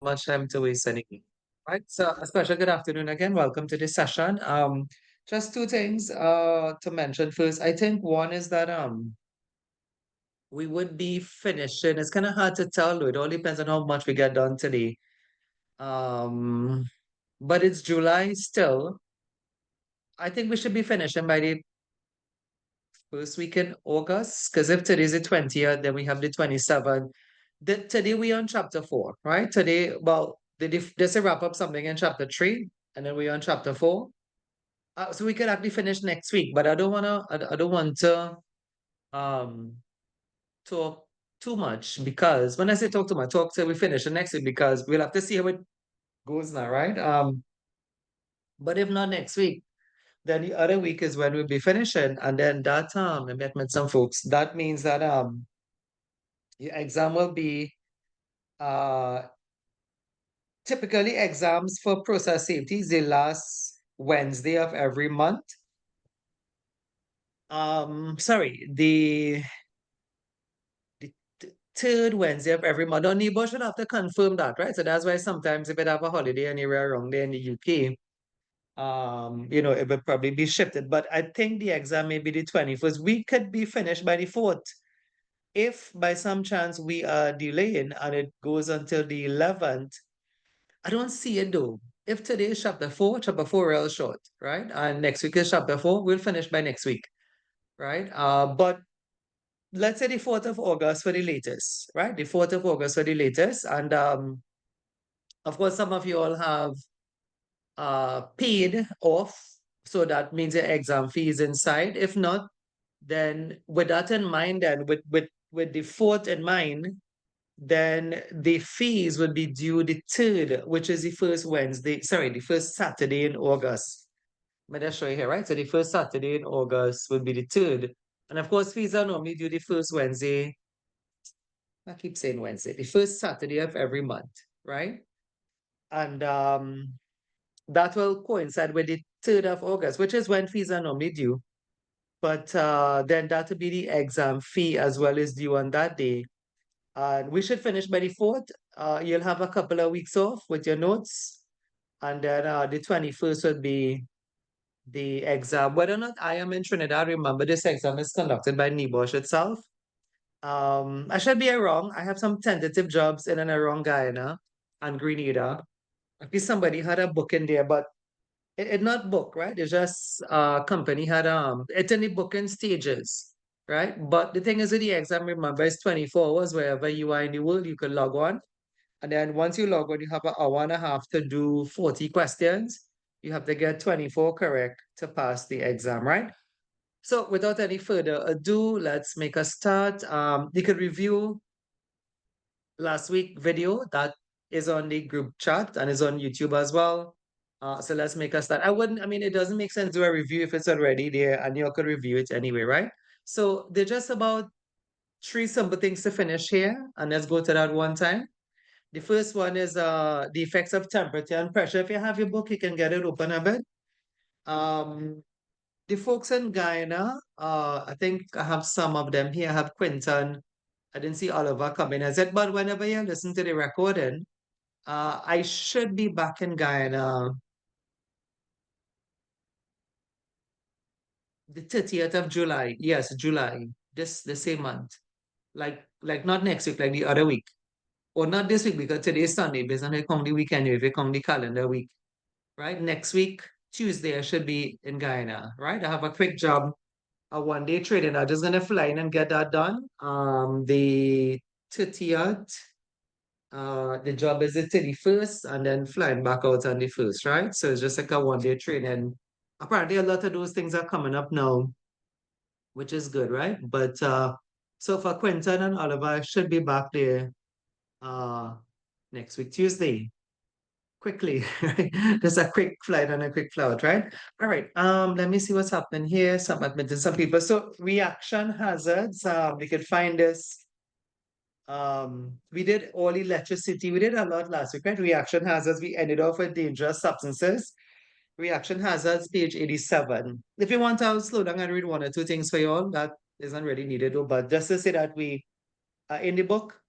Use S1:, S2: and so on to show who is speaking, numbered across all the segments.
S1: much time to waste anymore. Right. So a special good afternoon again. Welcome to this session. Just two things to mention first. I think one is that we would be finishing. It's kind of hard to tell, though. It all depends on how much we get done today. Um, but it's July still. I think we should be finishing by the first week in August. Because if today's the 20th, then we have the 27th. Today we on chapter 4, right? Today, well, there's a wrap up something in chapter 3, and then we on chapter 4. So we could actually finish next week, but I don't want to um talk too much, because when I say talk too much, talk till we finish the next week, because we'll have to see how it goes now, right? But if not next week, then the other week is when we'll be finishing, and then that I met some folks. That means that your exam will be uh typically exams for process safety is the last Wednesday of every month. Sorry, the third Wednesday of every month. Our neighbor should have to confirm that, right? So that's why sometimes if it have a holiday anywhere around there in the UK, it would probably be shifted. But I think the exam may be the 21st. We could be finished by the 4th. If by some chance we are delaying and it goes until the 11th, I don't see it though. If today is chapter 4 real short, right? And next week is chapter 4, we'll finish by next week, right? But let's say the 4th of August for the latest, right? The 4th of August for the latest. And of course, some of you all have paid off. So that means your exam fee is inside. If not, then with that in mind, and with the 4th in mind, then the fees would be due the 3rd, which is the the first Saturday in August. Let me just show you here, right? So the first Saturday in August would be the 3rd. And of course, fees are normally due the first Wednesday. I keep saying Wednesday, the first Saturday of every month, right? And that will coincide with the 3rd of August, which is when fees are normally due. But then that will be the exam fee as well as due on that day. And we should finish by the 4th. You'll have a couple of weeks off with your notes. And then the 21st would be the exam. Whether or not I am in Trinidad, remember this exam is conducted by NEBOSH itself. I should be wrong. I have some tentative jobs in and around Guyana and Grenada. I think somebody had a book in there, but it not book, right? It's just company had it's in the booking stages, right? But the thing is with the exam, remember, it's 24 hours wherever you are in the world, you can log on. And then once you log on, you have an hour and a half to do 40 questions. You have to get 24 correct to pass the exam, right? So without any further ado, let's make a start. You could review last week video that is on the group chat and is on YouTube as well. So let's make a start. I mean, it doesn't make sense to do a review if it's already there and you could review it anyway, right? So they're just about 3 simple things to finish here, and let's go to that one time. The first one is the effects of temperature and pressure. If you have your book, you can get it open a bit. The folks in Guyana, I think I have some of them here. I have Quinton. I didn't see Oliver coming as it, but whenever you listen to the recording, I should be back in Guyana the 30th of July. Yes, July. The same month. Like not next week, like the other week. Or not this week, because today is Sunday, based on how come the weekend, if you come the calendar week. Right? Next week, Tuesday, I should be in Guyana, right? I have a quick job, a 1 day trading. I'm just gonna fly in and get that done. The 30th, the job is the 31st, and then flying back out on the 1st, right? So it's just like a 1 day training. Apparently, a lot of those things are coming up now, which is good, right? But so for Quentin and Oliver, I should be back there uh next week, Tuesday. Quickly, right? Just a quick flight and a quick flout, right? All right. Let me see what's happening here. Some admitted some people. So reaction hazards. We could find this. We did all electricity. We did a lot last week, right? Reaction hazards. We ended off with dangerous substances. Reaction hazards, page 87. If you want, I'll slow down and read 1 or 2 things for you all. That isn't really needed though, but just to say that we in the book,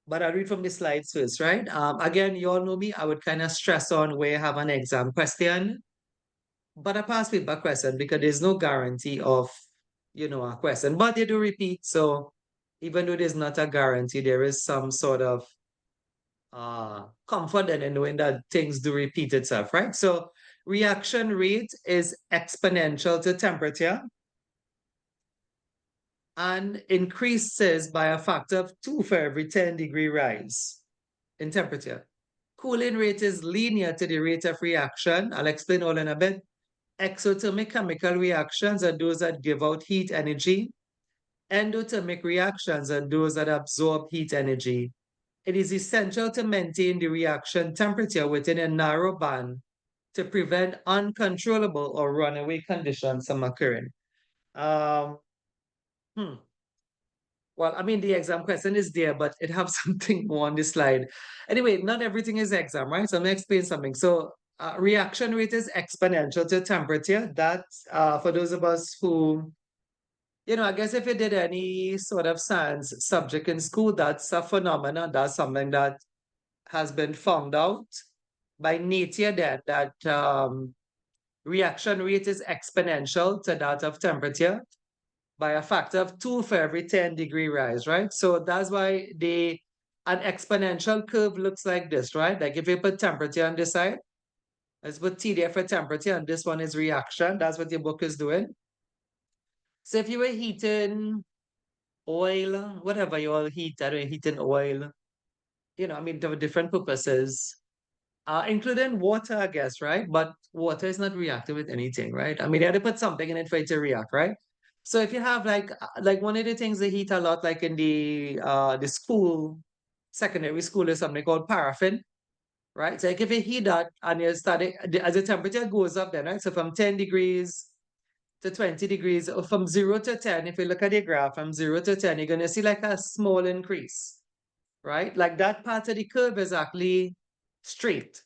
S1: But I'll read from the slides first, right? Again, you all know me, I would kind of stress on where you have an exam question, but a past paper question, because there's no guarantee of, a question, but they do repeat. So even though there's not a guarantee, there is some sort of comfort in knowing that things do repeat itself, right? So reaction rate is exponential to temperature and increases by a factor of 2 for every 10-degree rise in temperature. Cooling rate is linear to the rate of reaction. I'll explain all in a bit. Exothermic chemical reactions are those that give out heat energy. Endothermic reactions are those that absorb heat energy. It is essential to maintain the reaction temperature within a narrow band to prevent uncontrollable or runaway conditions from occurring. Um, hmm. Well, I mean, the exam question is there, but it has something more on the slide. Anyway, not everything is exam, right? So I'm going to explain something. So reaction rate is exponential to temperature. That, for those of us who, I guess if you did any sort of science subject in school, that's a phenomenon. That's something that has been found out by nature that reaction rate is exponential to that of temperature by a factor of 2 for every 10-degree rise, right? So that's why an exponential curve looks like this, right? Like if you put temperature on this side, let's put T there for temperature, and this one is reaction. That's what your book is doing. So if you were heating oil, whatever you all heat, I don't know, heating oil, I mean, there are different purposes, including water, I guess, right? But water is not reacting with anything, right? I mean, they had to put something in it for it to react, right? So if you have like one of the things they heat a lot, like in the school, secondary school, is something called paraffin, right? So like if you heat that and you start as the temperature goes up, then right. So from 10 degrees to 20 degrees, or from 0 to 10, if you look at the graph, from 0 to 10, you're gonna see like a small increase, right? Like that part of the curve is actually straight.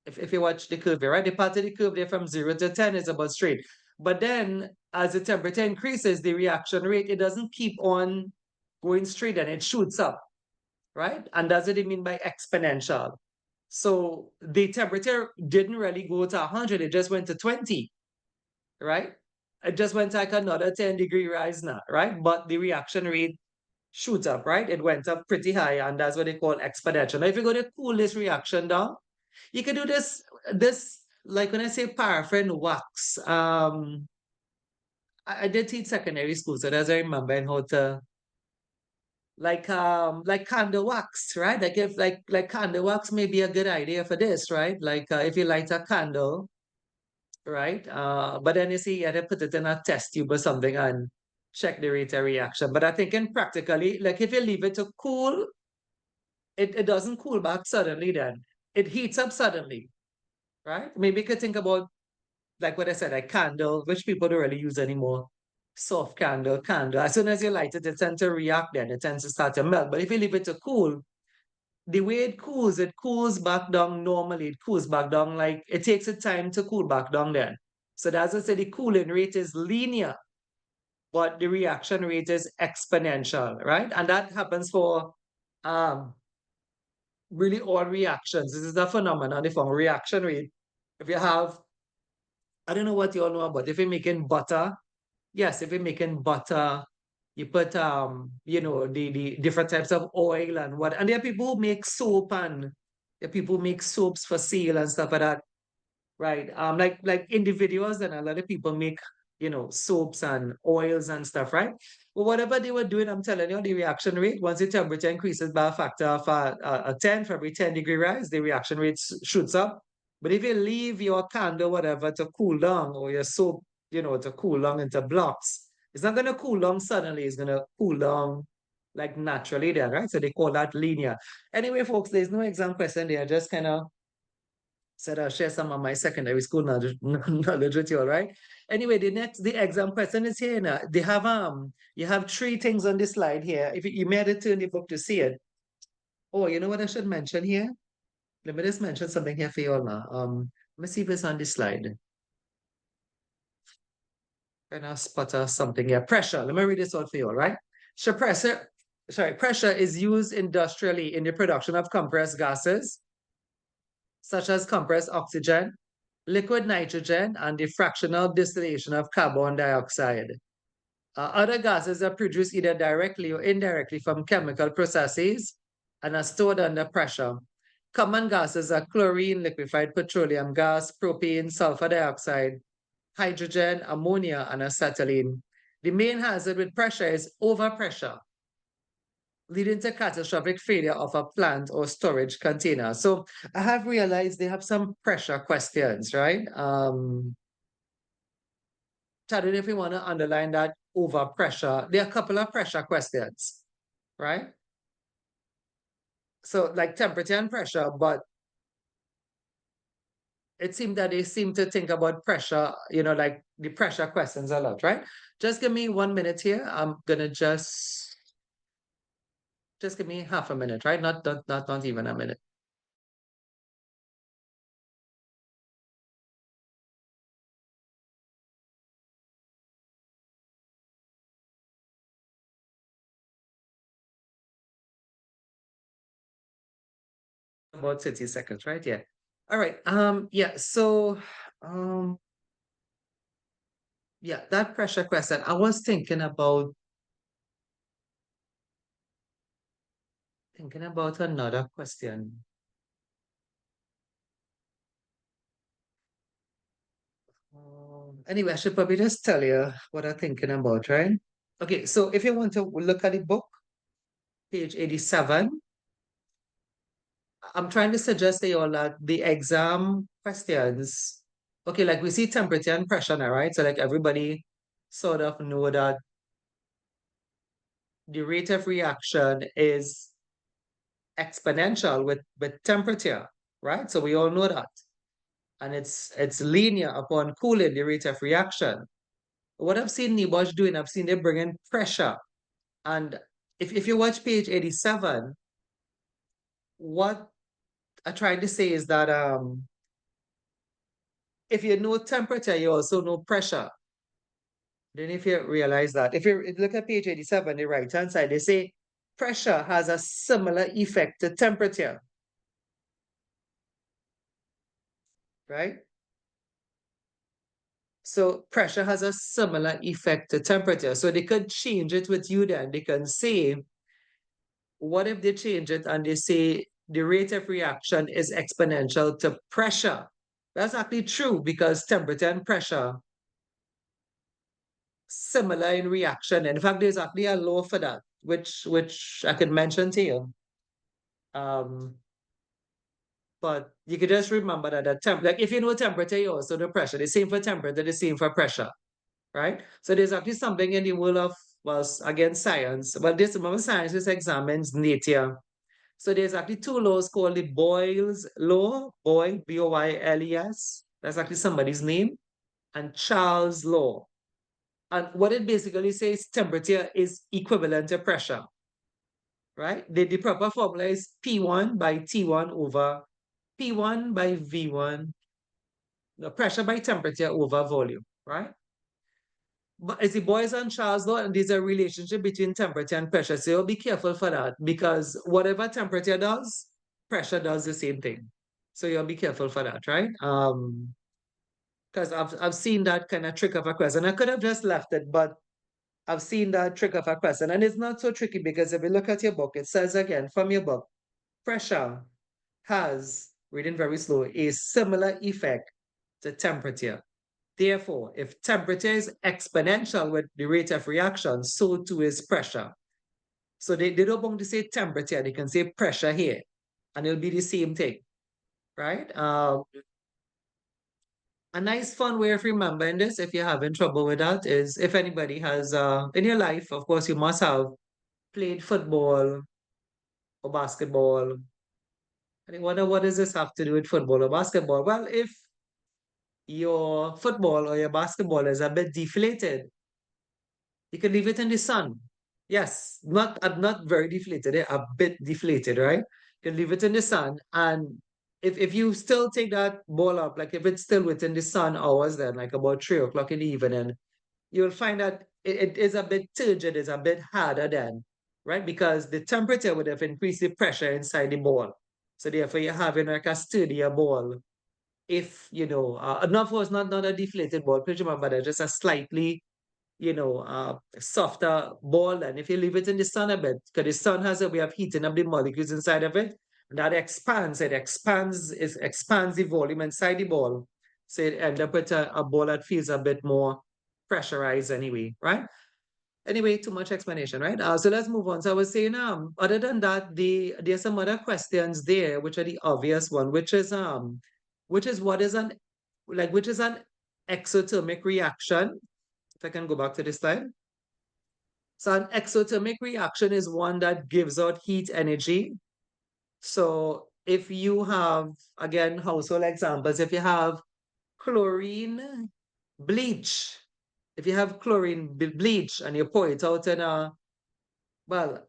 S1: If you watch the curve, right? The part of the curve there from 0 to 10 is about straight. But then as the temperature increases, the reaction rate, it doesn't keep on going straight and it shoots up, right? And that's what they mean by exponential. So the temperature didn't really go to 100, it just went to 20, right? It just went like another 10-degree rise now, right? But the reaction rate shoots up, right? It went up pretty high, and that's what they call exponential. Now, if you're going to cool this reaction down, you can do this like when I say paraffin wax. I did teach secondary school, so that's I remember how to like candle wax, right? Like if like candle wax may be a good idea for this, right? Like if you light a candle, right? But then you see you had to put it in a test tube or something and check the rate of reaction. But I think in practically, like if you leave it to cool, it doesn't cool back suddenly then. It heats up suddenly, right? Maybe you could think about, like what I said, a candle, which people don't really use anymore. Soft candle. As soon as you light it, it tends to react then. It tends to start to melt. But if you leave it to cool, the way it cools back down normally. It cools back down like it takes a time to cool back down then. So that's why I say the cooling rate is linear, but the reaction rate is exponential, right? And that happens for um really all reactions. This is a phenomenon from reaction rate. If you have, I don't know what you all know about, if you're making butter, yes, if you're making butter, you put the different types of oil and what, and there are people who make soap, and there are people who make soaps for sale and stuff like that. Right. Like individuals, and a lot of people make, soaps and oils and stuff, right? But whatever they were doing, I'm telling you, the reaction rate, once the temperature increases by a factor of a 10 for every 10-degree rise, the reaction rate shoots up. But if you leave your candle, whatever, to cool down, or your soap, to cool down into blocks, it's not going to cool down suddenly. It's going to cool down like naturally there, right? So they call that linear. Anyway, folks, there's no exam question there. Just kind of said I'll share some of my secondary school knowledge, knowledge with you, all right? Anyway, the exam question is here now. They have you have three things on this slide here. If you may have to turn the book to see it. Oh, you know what I should mention here? Let me just mention something here for you all now. Let me see if it's on this slide. Kind of spot something here. Pressure. Let me read this out for you, all right? So pressure, pressure is used industrially in the production of compressed gases, such as compressed oxygen, liquid nitrogen, and the fractional distillation of carbon dioxide. Other gases are produced either directly or indirectly from chemical processes and are stored under pressure. Common gases are chlorine, liquefied petroleum gas, propane, sulfur dioxide, hydrogen, ammonia, and acetylene. The main hazard with pressure is overpressure, leading to catastrophic failure of a plant or storage container. So I have realized they have some pressure questions, right? I don't know if you want to underline that overpressure. There are a couple of pressure questions, right? So like temperature and pressure, but it seemed that they seem to think about pressure, like the pressure questions a lot, right? Just give me 1 minute here. I'm gonna just give me half a minute, right? Not even a minute. About 60 seconds, right? Yeah. All right. Yeah. So, um, yeah, that pressure question. I was thinking about another question. Anyway, I should probably just tell you what I'm thinking about, right? Okay, so if you want to look at the book, page 87, I'm trying to suggest to you all that the exam questions, okay, like we see temperature and pressure now, right? So like everybody sort of know that the rate of reaction is exponential with temperature, right? So we all know that. And it's linear upon cooling, the rate of reaction. What I've seen Nibosh doing, I've seen they bring in pressure. And if you watch page 87, what I tried to say is that if you know temperature, you also know pressure. Then if you realize that, if you look at page 87, the right-hand side, they say pressure has a similar effect to temperature, right? So pressure has a similar effect to temperature. So they could change it with you then. They can say, what if they change it and they say the rate of reaction is exponential to pressure? That's actually true because temperature and pressure similar in reaction. In fact, there's actually a law for that, which I could mention to you. Um, but you could just remember that like if you know temperature, you also know pressure. The same for temperature, the same for pressure, right? So there's actually something in the world of, well, again, science. Well, this remember science just examines nature. So there's actually two laws called the Boyle's law, Boyle, Boyles. That's actually somebody's name, and Charles' law. And what it basically says, temperature is equivalent to pressure, right? The proper formula is P1 by T1 over P1 by V1, the pressure by temperature over volume, right? But it's the Boyles and Charles law, and there's a relationship between temperature and pressure. So you'll be careful for that because whatever temperature does, pressure does the same thing. So you'll be careful for that, right? Because I've seen that kind of trick of a question. I could have just left it, but I've seen that trick of a question. And it's not so tricky because if you look at your book, it says again from your book, pressure has, reading very slow, a similar effect to temperature. Therefore, if temperature is exponential with the rate of reaction, so too is pressure. So they don't want to say temperature, they can say pressure here, and it'll be the same thing, right? A nice fun way of remembering this, if you're having trouble with that, is if anybody has, in your life, of course, you must have played football or basketball. And I wonder what does this have to do with football or basketball? Well, if your football or your basketball is a bit deflated, you can leave it in the sun. Yes, not very deflated, a bit deflated, right? You can leave it in the sun. And if you still take that ball up, like if it's still within the sun hours, then like about 3 o'clock in the evening, you'll find that it is a bit turgid, it's a bit harder then. right? Because the temperature would have increased the pressure inside the ball. So therefore, you're having like a sturdier ball. If, of course, not a deflated ball, please remember that just a slightly, softer ball. And if you leave it in the sun a bit, because the sun has a way of heating up the molecules inside of it, and that expands the volume inside the ball. So it end up with a ball that feels a bit more pressurized anyway, right? Anyway, too much explanation, right? So let's move on. So I was saying, other than that, there's some other questions there, which are the obvious one, which is which is an exothermic reaction. If I can go back to this slide. So an exothermic reaction is one that gives out heat energy. So if you have, again, household examples, if you have chlorine bleach, if you have chlorine bleach and you pour it out in well,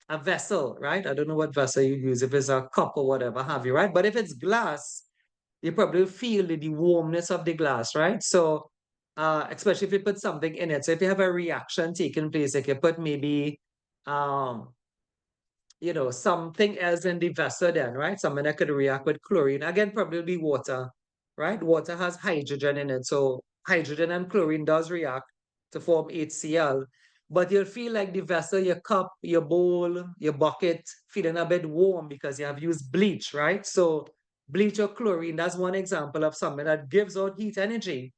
S1: a vessel, right? I don't know what vessel you use, if it's a cup or whatever have you, right? But if it's glass, you probably feel the warmness of the glass, right? So, especially if you put something in it. So if you have a reaction taking place, like you put maybe, um, something else in the vessel then, right? Something that could react with chlorine. Again, probably be water, right? Water has hydrogen in it. So hydrogen and chlorine does react to form HCl. But you'll feel like the vessel, your cup, your bowl, your bucket, feeling a bit warm because you have used bleach, right? So bleach or chlorine, that's one example of something that gives out heat energy,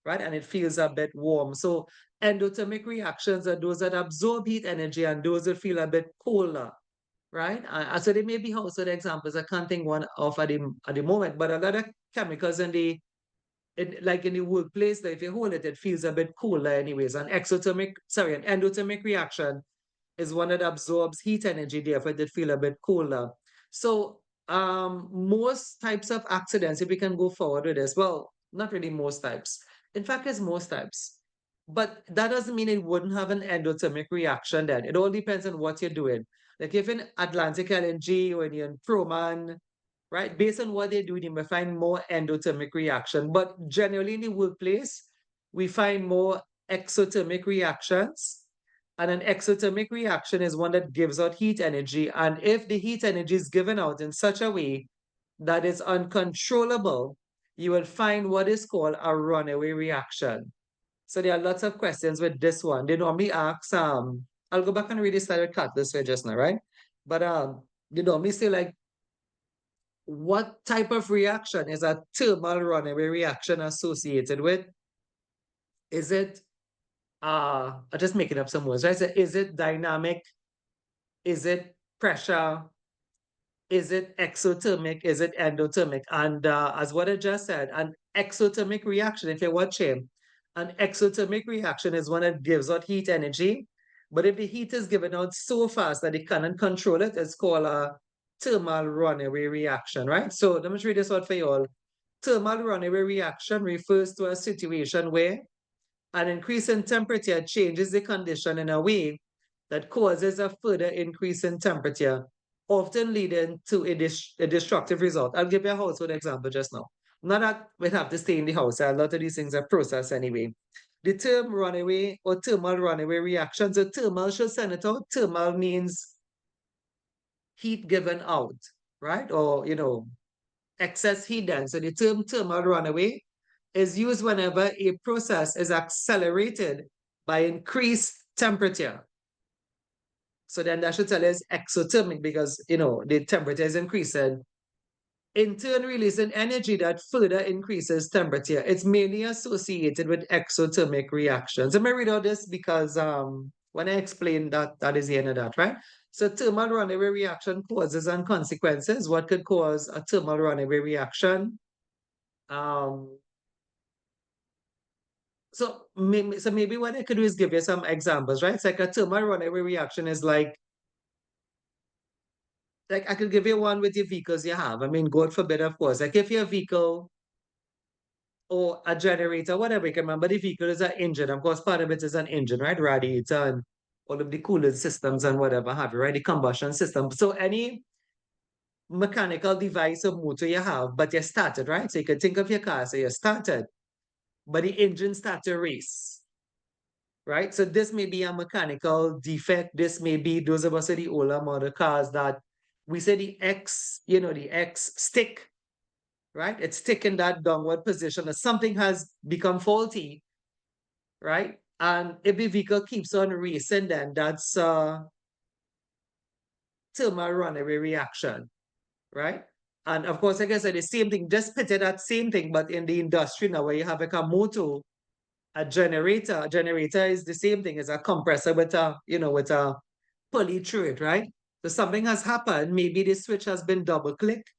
S1: right? And it feels a bit warm. So endothermic reactions are those that absorb heat energy and those that feel a bit colder, right? So there may be household examples. I can't think one of at the moment, but a lot of chemicals like in the workplace, that if you hold it, it feels a bit cooler anyways. An endothermic reaction is one that absorbs heat energy, therefore it feel a bit cooler. So most types of accidents, if we can go forward with this, well, not really most types. In fact, it's most types. But that doesn't mean it wouldn't have an endothermic reaction then. It all depends on what you're doing. Like if in Atlantic LNG or in Proman, right? Based on what they do, you may find more endothermic reaction. But generally in the workplace, we find more exothermic reactions. And an exothermic reaction is one that gives out heat energy. And if the heat energy is given out in such a way that is uncontrollable, you will find what is called a runaway reaction. So there are lots of questions with this one. They normally ask, I'll go back and read this slide cut this way just now, right? But they normally say like, what type of reaction is a thermal runaway reaction associated with? Is it I'm just making up some words, right? So is it dynamic? Is it pressure? Is it exothermic? Is it endothermic? And as what I just said, an exothermic reaction, if you're watching, an exothermic reaction is one that gives out heat energy. But if the heat is given out so fast that it cannot control it, it's called a thermal runaway reaction, right? So let me read this out for you all. Thermal runaway reaction refers to a situation where an increase in temperature changes the condition in a way that causes a further increase in temperature, often leading to a destructive result. I'll give you a household example just now. Not that we have to stay in the house. A lot of these things are processed anyway. The term runaway or thermal runaway reactions, the thermal should send it out. Thermal means heat given out, right? Or, excess heat then. So the term thermal runaway is used whenever a process is accelerated by increased temperature. So then that should tell us exothermic because, the temperature is increasing. In turn, releasing energy that further increases temperature. It's mainly associated with exothermic reactions. Let me read out this because when I explain that, that is the end of that, right? So thermal runaway reaction causes and consequences. What could cause a thermal runaway reaction? So maybe what I could do is give you some examples, right? It's like a thermal runaway reaction is like I could give you one with your vehicles you have. I mean, God forbid, of course. Like if your vehicle or a generator, whatever you can remember, the vehicle is an engine. Of course, part of it is an engine, right? Radiator and all of the cooling systems and whatever have you, right? The combustion system. So any mechanical device or motor you have, but you started, right? So you can think of your car, so you started, but the engine started to race. right? So this may be a mechanical defect. This may be, those of us in the older model cars that we say the X, the X stick, right? It's stick in that downward position, or something has become faulty, right? And if the vehicle keeps on racing, then that's thermal runaway reaction, right? And of course, like I said, the same thing, just picture that same thing, but in the industry now where you have like a motor, a generator. A generator is the same thing as a compressor with a pulley through it, right? So something has happened. Maybe the switch has been double clicked.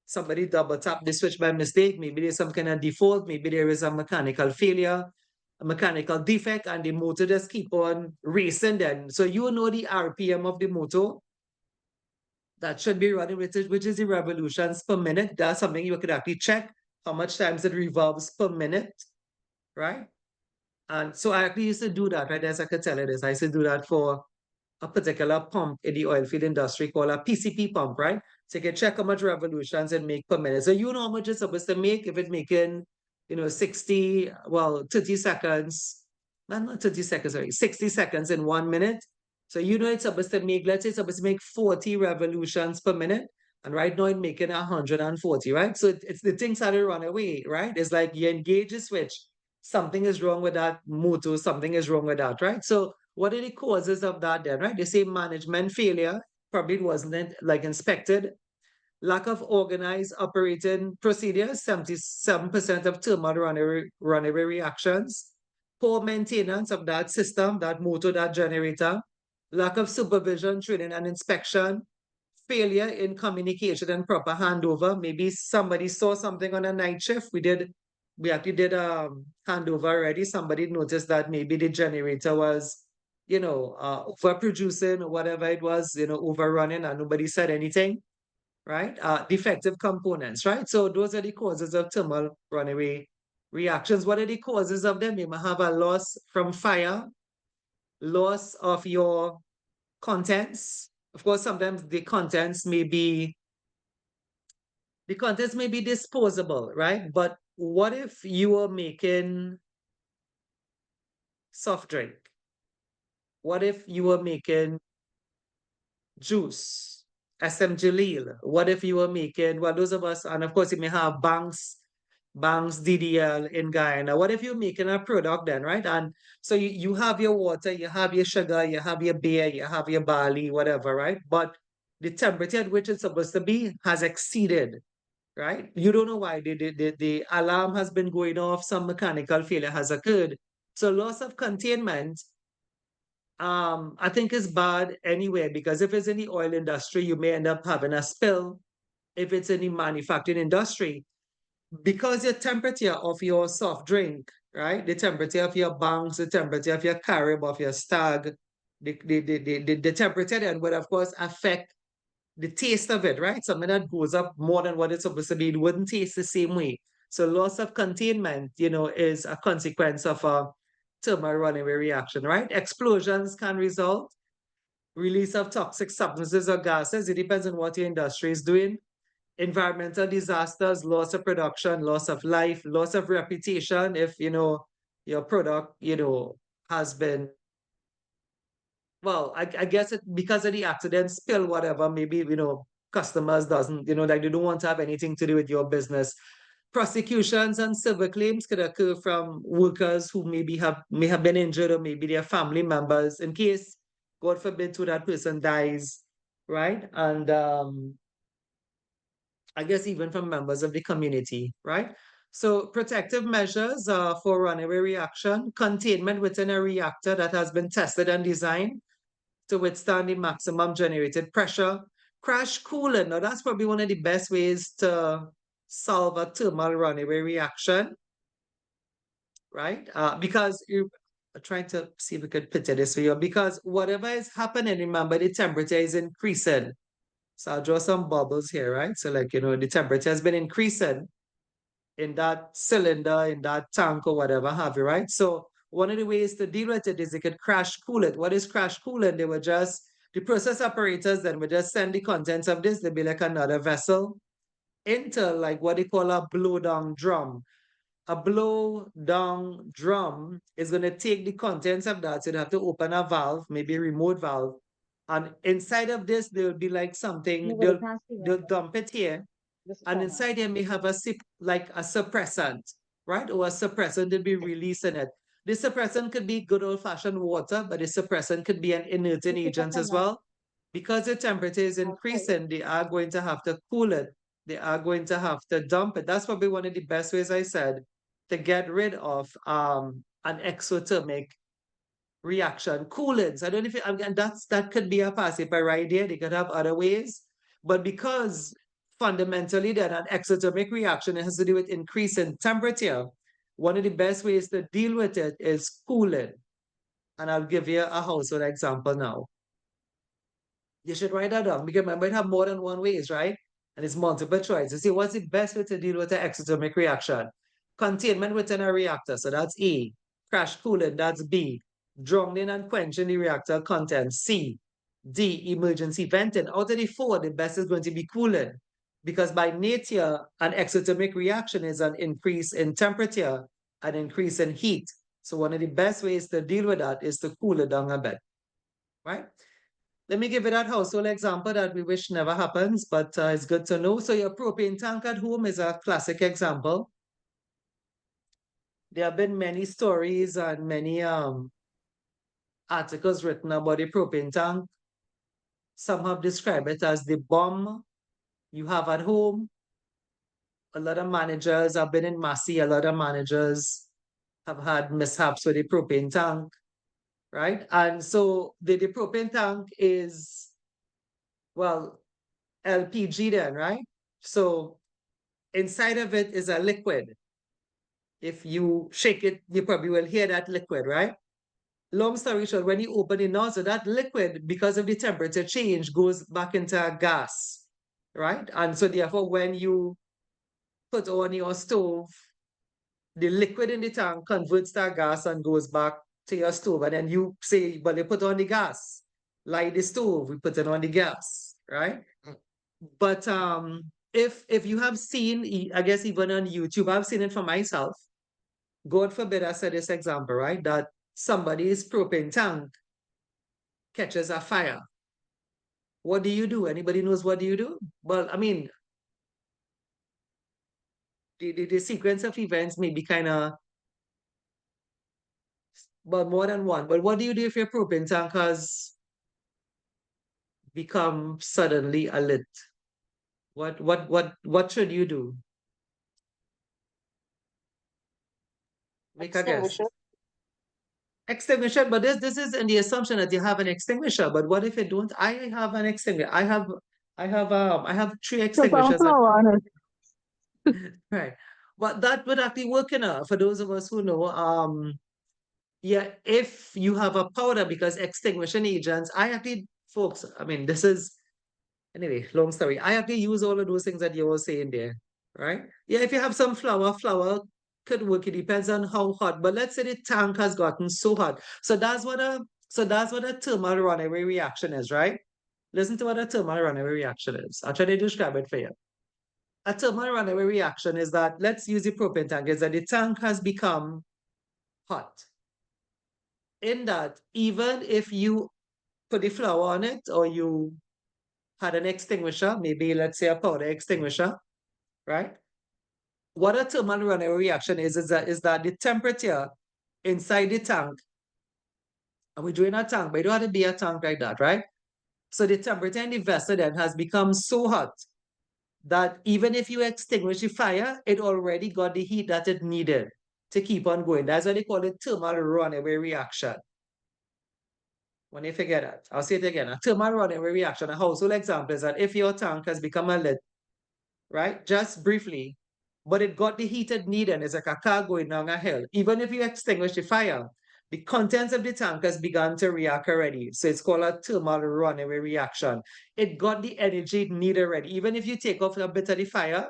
S1: Somebody double tapped the switch by mistake. Maybe there's some kind of default. Maybe there is a mechanical failure, a mechanical defect, and the motor just keep on racing then. So you know the RPM of the motor that should be running, which is the revolutions per minute. That's something you could actually check how much times it revolves per minute, right? And so I actually used to do that, right? As I could tell you this, I used to do that for a particular pump in the oil field industry called a PCP pump, right? So you can check how much revolutions it make per minute. So you know how much it's supposed to make if it's making, 60, 30 seconds, not 30 seconds, sorry, 60 seconds in 1 minute. So you know it's supposed to make, let's say it's supposed to make 40 revolutions per minute. And right now it's making 140, right? So it's the things that run away, right? It's like you engage the switch, something is wrong with that motor, something is wrong with that, right? So what are the causes of that then, right? They say management failure, probably it wasn't like inspected, lack of organized operating procedures, 77% of thermal runaway reactions, poor maintenance of that system, that motor, that generator, lack of supervision, training, and inspection, failure in communication and proper handover. Maybe somebody saw something on a night shift. We actually did a handover already. Somebody noticed that maybe the generator was, overproducing or whatever it was, overrunning, and nobody said anything, right? Defective components, right? So those are the causes of thermal runaway reactions. What are the causes of them? You might have a loss from fire, loss of your contents. Of course, sometimes the contents may be disposable, right? But what if you were making soft drink? What if you were making juice, SM Jaleel? What if you were making, well, those of us, and of course you may have banks, DDL in Guyana. What if you're making a product then, right? And so you have your water, you have your sugar, you have your beer, you have your barley, whatever, right? But the temperature at which it's supposed to be has exceeded, right? You don't know why. The alarm has been going off, some mechanical failure has occurred. So loss of containment, I think is bad anyway, because if it's in the oil industry, you may end up having a spill. If it's in the manufacturing industry, because the temperature of your soft drink, right? The temperature of your banks, the temperature of your carib, of your stag, the temperature then would, of course, affect the taste of it, right? Something that goes up more than what it's supposed to be, it wouldn't taste the same way. So loss of containment, is a consequence of a thermal runaway reaction, right? Explosions can result, release of toxic substances or gases. It depends on what your industry is doing. Environmental disasters, loss of production, loss of life, loss of reputation. If, your product, has been, well, I guess it because of the accident, spill, whatever, maybe, customers doesn't, like they don't want to have anything to do with your business. Prosecutions and civil claims could occur from workers who may have been injured, or maybe their family members, in case, God forbid, that person dies, right? And I guess even from members of the community, right? So protective measures for runaway reaction, containment within a reactor that has been tested and designed to withstand the maximum generated pressure. Crash cooling, now that's probably one of the best ways to solve a thermal runaway reaction, right? Because you are trying to see if we could picture this for you, because whatever is happening, remember the temperature is increasing. So I'll draw some bubbles here, right? So like, the temperature has been increasing in that cylinder, in that tank or whatever have you, right? So one of the ways to deal with it is they could crash cool it. What is crash cooling? The process operators then would just send the contents of this, they'd be like another vessel into like what they call a blow down drum. a blow down drum is going to take the contents of that. So you have to open a valve, maybe a remote valve. And inside of this, there will be like something, they'll dump it here. And inside here may have like a suppressant, right? Or a suppressant to be released in it. The suppressant could be good old-fashioned water, but the suppressant could be an inerting agent as well. Because the temperature is increasing, they are going to have to cool it. They are going to have to dump it. That's probably one of the best ways, I said, to get rid of an exothermic reaction. Coolants. I don't know if again that could be a passive idea. They could have other ways, but because fundamentally then an exothermic reaction, it has to do with increase in temperature. One of the best ways to deal with it is cooling. And I'll give you a household example now. You should write that down because remember it have more than one ways, right? And it's multiple choice. You see, what's the best way to deal with an exothermic reaction? Containment within a reactor, so that's A. Crash cooling, that's B. Drowning and quenching the reactor contents, C. D. Emergency venting. Out of the four, the best is going to be cooling. Because by nature, an exothermic reaction is an increase in temperature, an increase in heat. So one of the best ways to deal with that is to cool it down a bit, right? Let me give you that household example that we wish never happens, but it's good to know. So your propane tank at home is a classic example. There have been many stories and many articles written about the propane tank. Some have described it as the bomb you have at home. A lot of managers have been in Massey. A lot of managers have had mishaps with the propane tank, right? And so the propane tank is, well, LPG then, right? So inside of it is a liquid. If you shake it, you probably will hear that liquid, right? Long story short, when you open the nozzle, that liquid, because of the temperature change, goes back into a gas, right? And so therefore, when you put on your stove, the liquid in the tank converts to gas and goes back to your stove. And then you say, well, you put on the gas, light the stove, we put it on the gas, right? But if you have seen, I guess even on YouTube, I've seen it for myself. God forbid I said this example, right? That somebody's propane tank catches a fire. What do you do? Anybody knows what do you do? Well, I mean, the sequence of events may be kind of, but more than one. But what do you do if your propane tank has become suddenly alit? What should you do? Make a guess. Extinguisher, but this is in the assumption that you have an extinguisher. But what if you don't? I have an extinguisher. I have three extinguishers. Right. But that would actually work enough for those of us who know. Yeah, if you have a powder, because extinguishing agents, I actually, folks, I mean, this is anyway, long story. I actually use all of those things that you were saying there, right? Yeah, if you have some flour could work. It depends on how hot. But let's say the tank has gotten so hot. So that's what a thermal runaway reaction is, right? Listen to what a thermal runaway reaction is. I'll try to describe it for you. A thermal runaway reaction is that, let's use the propane tank, is that the tank has become hot. In that, even if you put the flour on it or you had an extinguisher, maybe let's say a powder extinguisher, right? What a thermal runaway reaction is that the temperature inside the tank, and we're doing a tank, but it don't have to be a tank like that, right? So the temperature in the vessel then has become so hot that even if you extinguish the fire, it already got the heat that it needed to keep on going. That's why they call it thermal runaway reaction. When you forget that, I'll say it again. A thermal runaway reaction, a household example is that if your tank has become a lit, right, just briefly, but it got the heat it needed, it's like a car going down a hill. Even if you extinguish the fire, the contents of the tank has begun to react already. So it's called a thermal runaway reaction. It got the energy it needed already. Even if you take off a bit of the fire,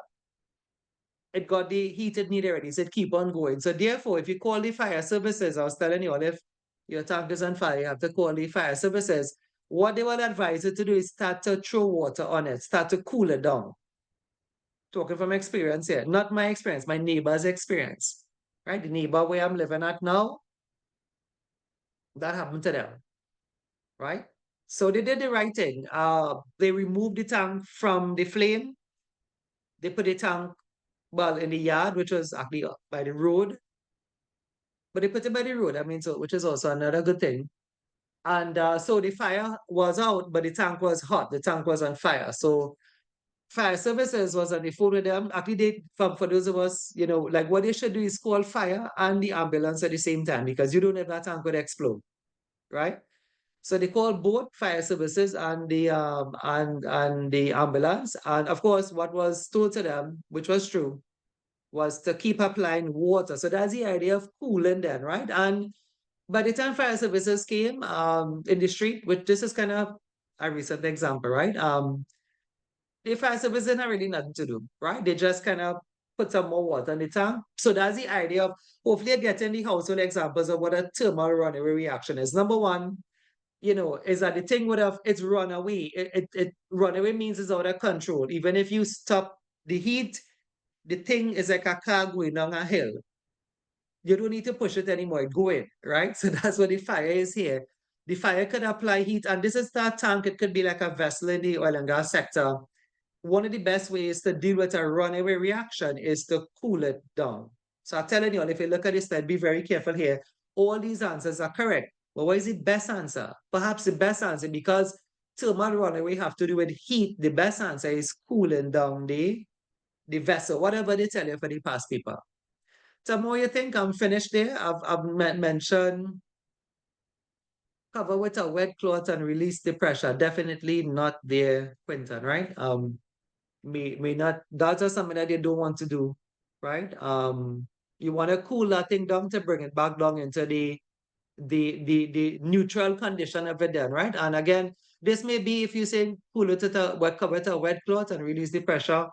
S1: it got the heat it needed already. So it keep on going. So therefore, if you call the fire services, I was telling you, if your tank is on fire, you have to call the fire services. What they will advise you to do is start to throw water on it, start to cool it down. Talking from experience here, not my experience, my neighbor's experience. right? The neighbor where I'm living at now, that happened to them, right? So they did the right thing. They removed the tank from the flame. They put the tank, well, in the yard, which was actually by the road, but they put it by the road. I mean, so which is also another good thing. And so the fire was out, but the tank was hot. The tank was on fire. So fire services was on the phone with them. Actually, they for those of us, like what they should do is call fire and the ambulance at the same time because you don't know if that tank would explode, right? So they called both fire services and the ambulance. And of course, what was told to them, which was true, was to keep applying water. So that's the idea of cooling then, right? And by the time fire services came in the street, which this is kind of a recent example, right? The fire service didn't have really nothing to do, right? They just kind of put some more water in the tank. So that's the idea of hopefully getting the household examples of what a thermal runaway reaction is. Number one, is that the thing would have it's runaway. It runaway means it's out of control. Even if you stop the heat, the thing is like a car going down a hill. You don't need to push it anymore, go in, right? So that's what the fire is here. The fire could apply heat, and this is that tank. It could be like a vessel in the oil and gas sector. One of the best ways to deal with a runaway reaction is to cool it down. So I'm telling you, if you look at this slide, be very careful here. All these answers are correct. But what is the best answer? Perhaps the best answer, because thermal runaway have to do with heat, the best answer is cooling down the vessel, whatever they tell you for the past paper. So more you think I'm finished there? I've mentioned cover with a wet cloth and release the pressure. Definitely not there, Quentin, right? May not, that's just something that they don't want to do, right? You want to cool that thing down to bring it back down into the neutral condition of it then, right? And again, this may be if you say cool it to wet cover it a wet cloth and release the pressure.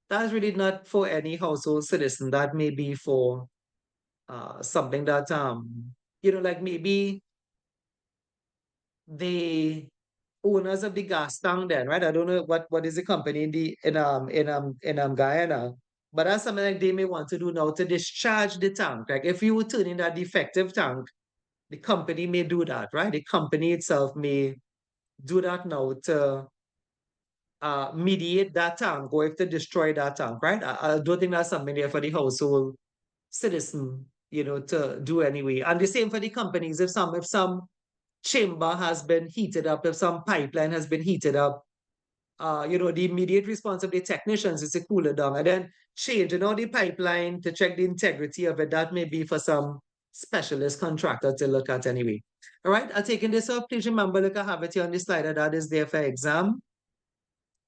S1: That's really not for any household citizen. That may be for something that like maybe the owners of the gas tank then, right? I don't know what is the company in Guyana, but that's something like they may want to do now to discharge the tank. Like if you turn in that defective tank, the company may do that, right? The company itself may do that now to mediate that tank or if to destroy that tank, right? I don't think that's something there for the household citizen, to do anyway. And the same for the companies. If some chamber has been heated up, if some pipeline has been heated up, the immediate response of the technicians is to cool it down and then change, the pipeline to check the integrity of it. That may be for some specialist contractor to look at anyway. All right, I'm taking this up. Please remember, look, I have it here on the slide that is there for exam.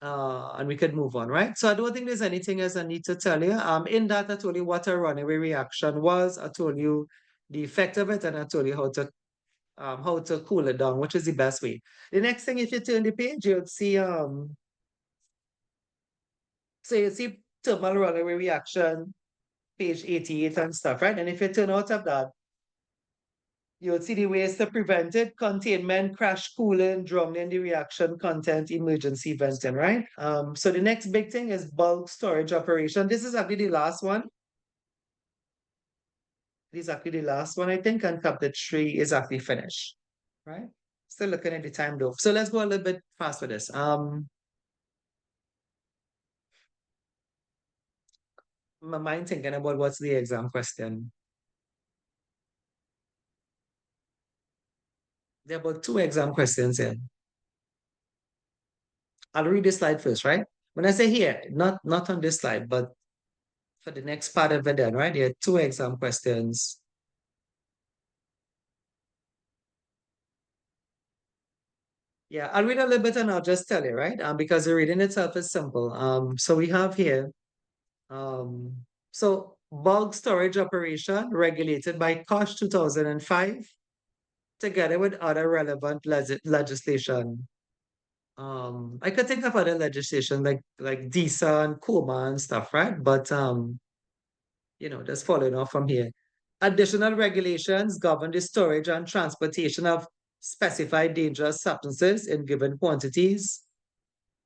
S1: And we could move on, right? So I don't think there's anything else I need to tell you. In that, I told you what a runaway reaction was. I told you the effect of it, and I told you how to cool it down, which is the best way. The next thing, if you turn the page, you'll see so you see thermal runaway reaction, page 88 and stuff, right? And if you turn out of that, you'll see the ways to prevent it: containment, crash cooling, drowning the reaction content, emergency venting, right? So the next big thing is bulk storage operation. This is actually the last one. This is actually the last one, I think, and chapter 3 is actually finished, right? Still looking at the time though. So let's go a little bit fast with this. My mind thinking about what's the exam question. There are about 2 exam questions here. I'll read this slide first, right? When I say here, not on this slide, but for the next part of it then, right? There are 2 exam questions. Yeah, I'll read a little bit and I'll just tell you, right? Because the reading itself is simple. So we have here, so bulk storage operation regulated by COSH 2005, together with other relevant legislation. I could think of other legislation like DISA and COMA and stuff, right? But just following off from here. Additional regulations govern the storage and transportation of specified dangerous substances in given quantities.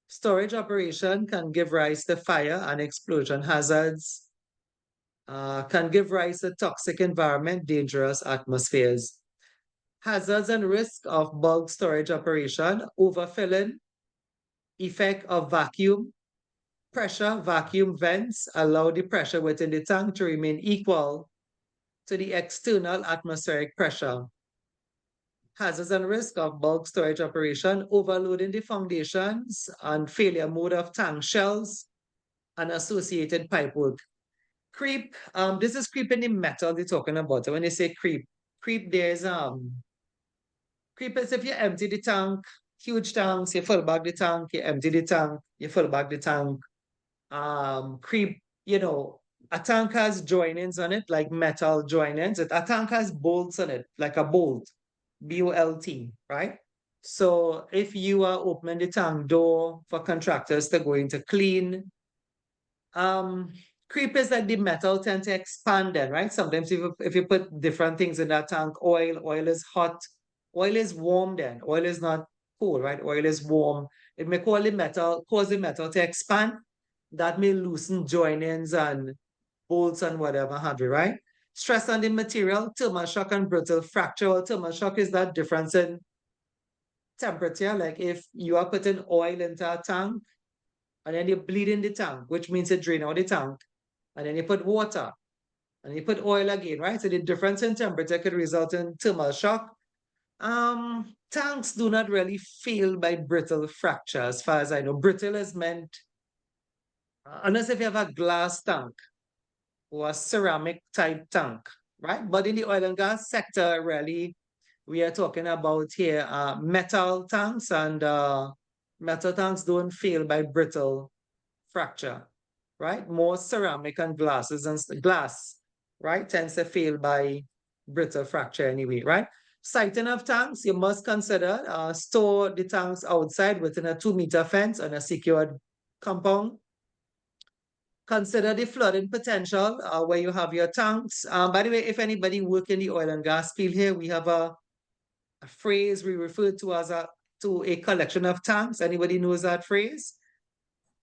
S1: Storage operation can give rise to fire and explosion hazards. can give rise to toxic environment, dangerous atmospheres. Hazards and risk of bulk storage operation, overfilling, effect of vacuum, pressure, vacuum vents allow the pressure within the tank to remain equal to the external atmospheric pressure. Hazards and risk of bulk storage operation, overloading the foundations and failure mode of tank shells and associated pipework. Creep, this is creep in the metal they're talking about. So when they say creep, there's creep is if you empty the tank, huge tanks, you fill back the tank, you empty the tank, you fill back the tank. Creep, a tank has joinings on it, like metal joinings. A tank has bolts on it, like a bolt, B-O-L-T, right? So if you are opening the tank door for contractors to go in to clean, creep is like the metal tend to expand then, right? Sometimes if you put different things in that tank, oil is hot, oil is warm then, oil is not cool, right? Oil is warm. It may cause the metal to expand. That may loosen joinings and bolts and whatever have you, right? Stress on the material, thermal shock and brittle fracture. Well, thermal shock is that difference in temperature. Like if you are putting oil into a tank and then you bleed in the tank, which means you drain out the tank, and then you put water and you put oil again, right? So the difference in temperature could result in thermal shock. Tanks do not really fail by brittle fracture, as far as I know. Brittle is meant, unless if you have a glass tank or a ceramic type tank, right? But in the oil and gas sector, really, we are talking about here metal tanks, and metal tanks don't fail by brittle fracture, right? More ceramic and glasses and glass, right, tends to fail by brittle fracture anyway, right? Siting of tanks, you must consider store the tanks outside within a 2-meter fence on a secured compound. Consider the flooding potential where you have your tanks. By the way, if anybody work in the oil and gas field here, we have a phrase we refer to as a collection of tanks. Anybody knows that phrase?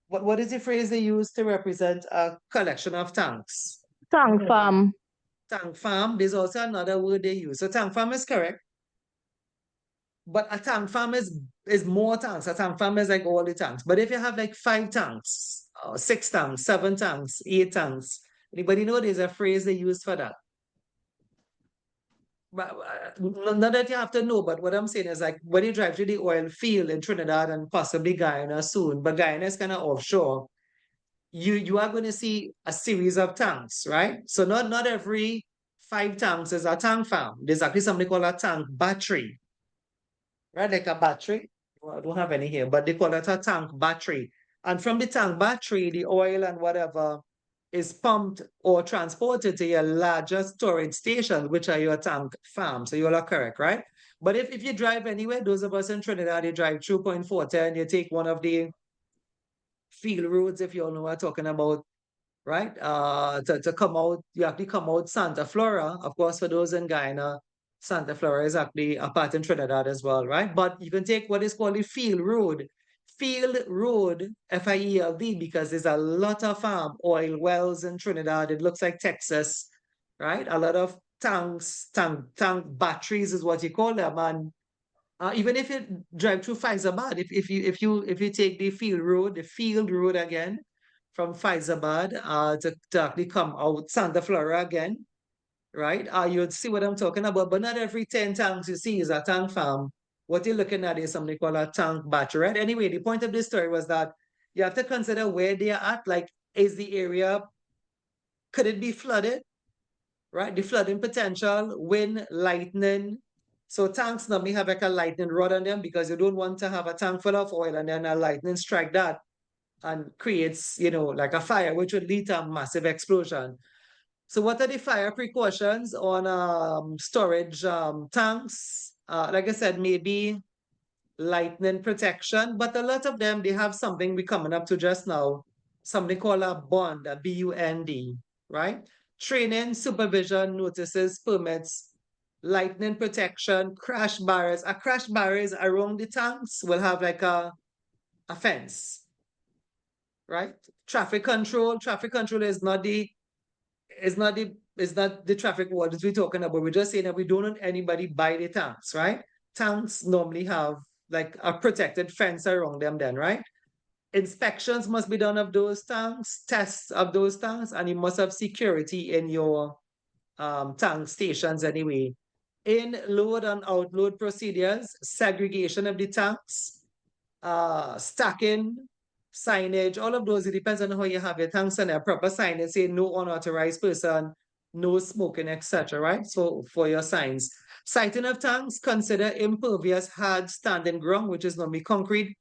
S1: What is the phrase they use to represent a collection of tanks?
S2: Tank farm.
S1: Tank farm. There's also another word they use. So tank farm is correct. But a tank farm is more tanks. A tank farm is like all the tanks. But if you have like 5 tanks, 6 tanks, 7 tanks, 8 tanks, anybody know there's a phrase they use for that? But not that you have to know, but what I'm saying is like when you drive to the oil field in Trinidad and possibly Guyana soon, but Guyana is kind of offshore, you are going to see a series of tanks, right? So not every 5 tanks is a tank farm. There's actually something called a tank battery, right? Like a battery. Well, I don't have any here, but they call it a tank battery. And from the tank battery, the oil and whatever is pumped or transported to your larger storage station, which are your tank farm. So you all are correct, right? But if you drive anywhere, those of us in Trinidad, you drive through Point Forte and you take one of the field roads, if you all know what I'm talking about, right? To come out, you actually come out Santa Flora. Of course, for those in Guyana, Santa Flora is actually a part in Trinidad as well, right? But you can take what is called the field road. Field road, F-I-E-L-D, because there's a lot of oil wells in Trinidad. It looks like Texas, right? A lot of tanks, tank batteries is what you call them. And even if you drive through Faizabad, if you take the field road again from Faizabad to actually come out Santa Flora again, right? You'd see what I'm talking about. But not every 10 tanks you see is a tank farm. What you're looking at is something called a tank battery, right? Anyway, the point of this story was that you have to consider where they are at. Like, is the area, could it be flooded? Right? The flooding potential, wind, lightning. So tanks normally have like a lightning rod on them because you don't want to have a tank full of oil and then a lightning strike that and creates, like a fire, which would lead to a massive explosion. So what are the fire precautions on storage tanks? Like I said, maybe lightning protection, but a lot of them, they have something we're coming up to just now, something called a bond, a B-U-N-D, right? Training, supervision, notices, permits, lightning protection, crash barriers. A crash barriers around the tanks will have like a fence, right? Traffic control is not the it's not the traffic wardens we're talking about. We're just saying that we don't want anybody buy the tanks, right? Tanks normally have like a protected fence around them then, right? Inspections must be done of those tanks, tests of those tanks, and you must have security in your tank stations anyway. In load and outload procedures, segregation of the tanks, stacking, signage, all of those, it depends on how you have your tanks and a proper signage, say no unauthorized person, no smoking, etc. Right? So for your signs. Siting of tanks, consider impervious hard standing ground, which is normally concrete.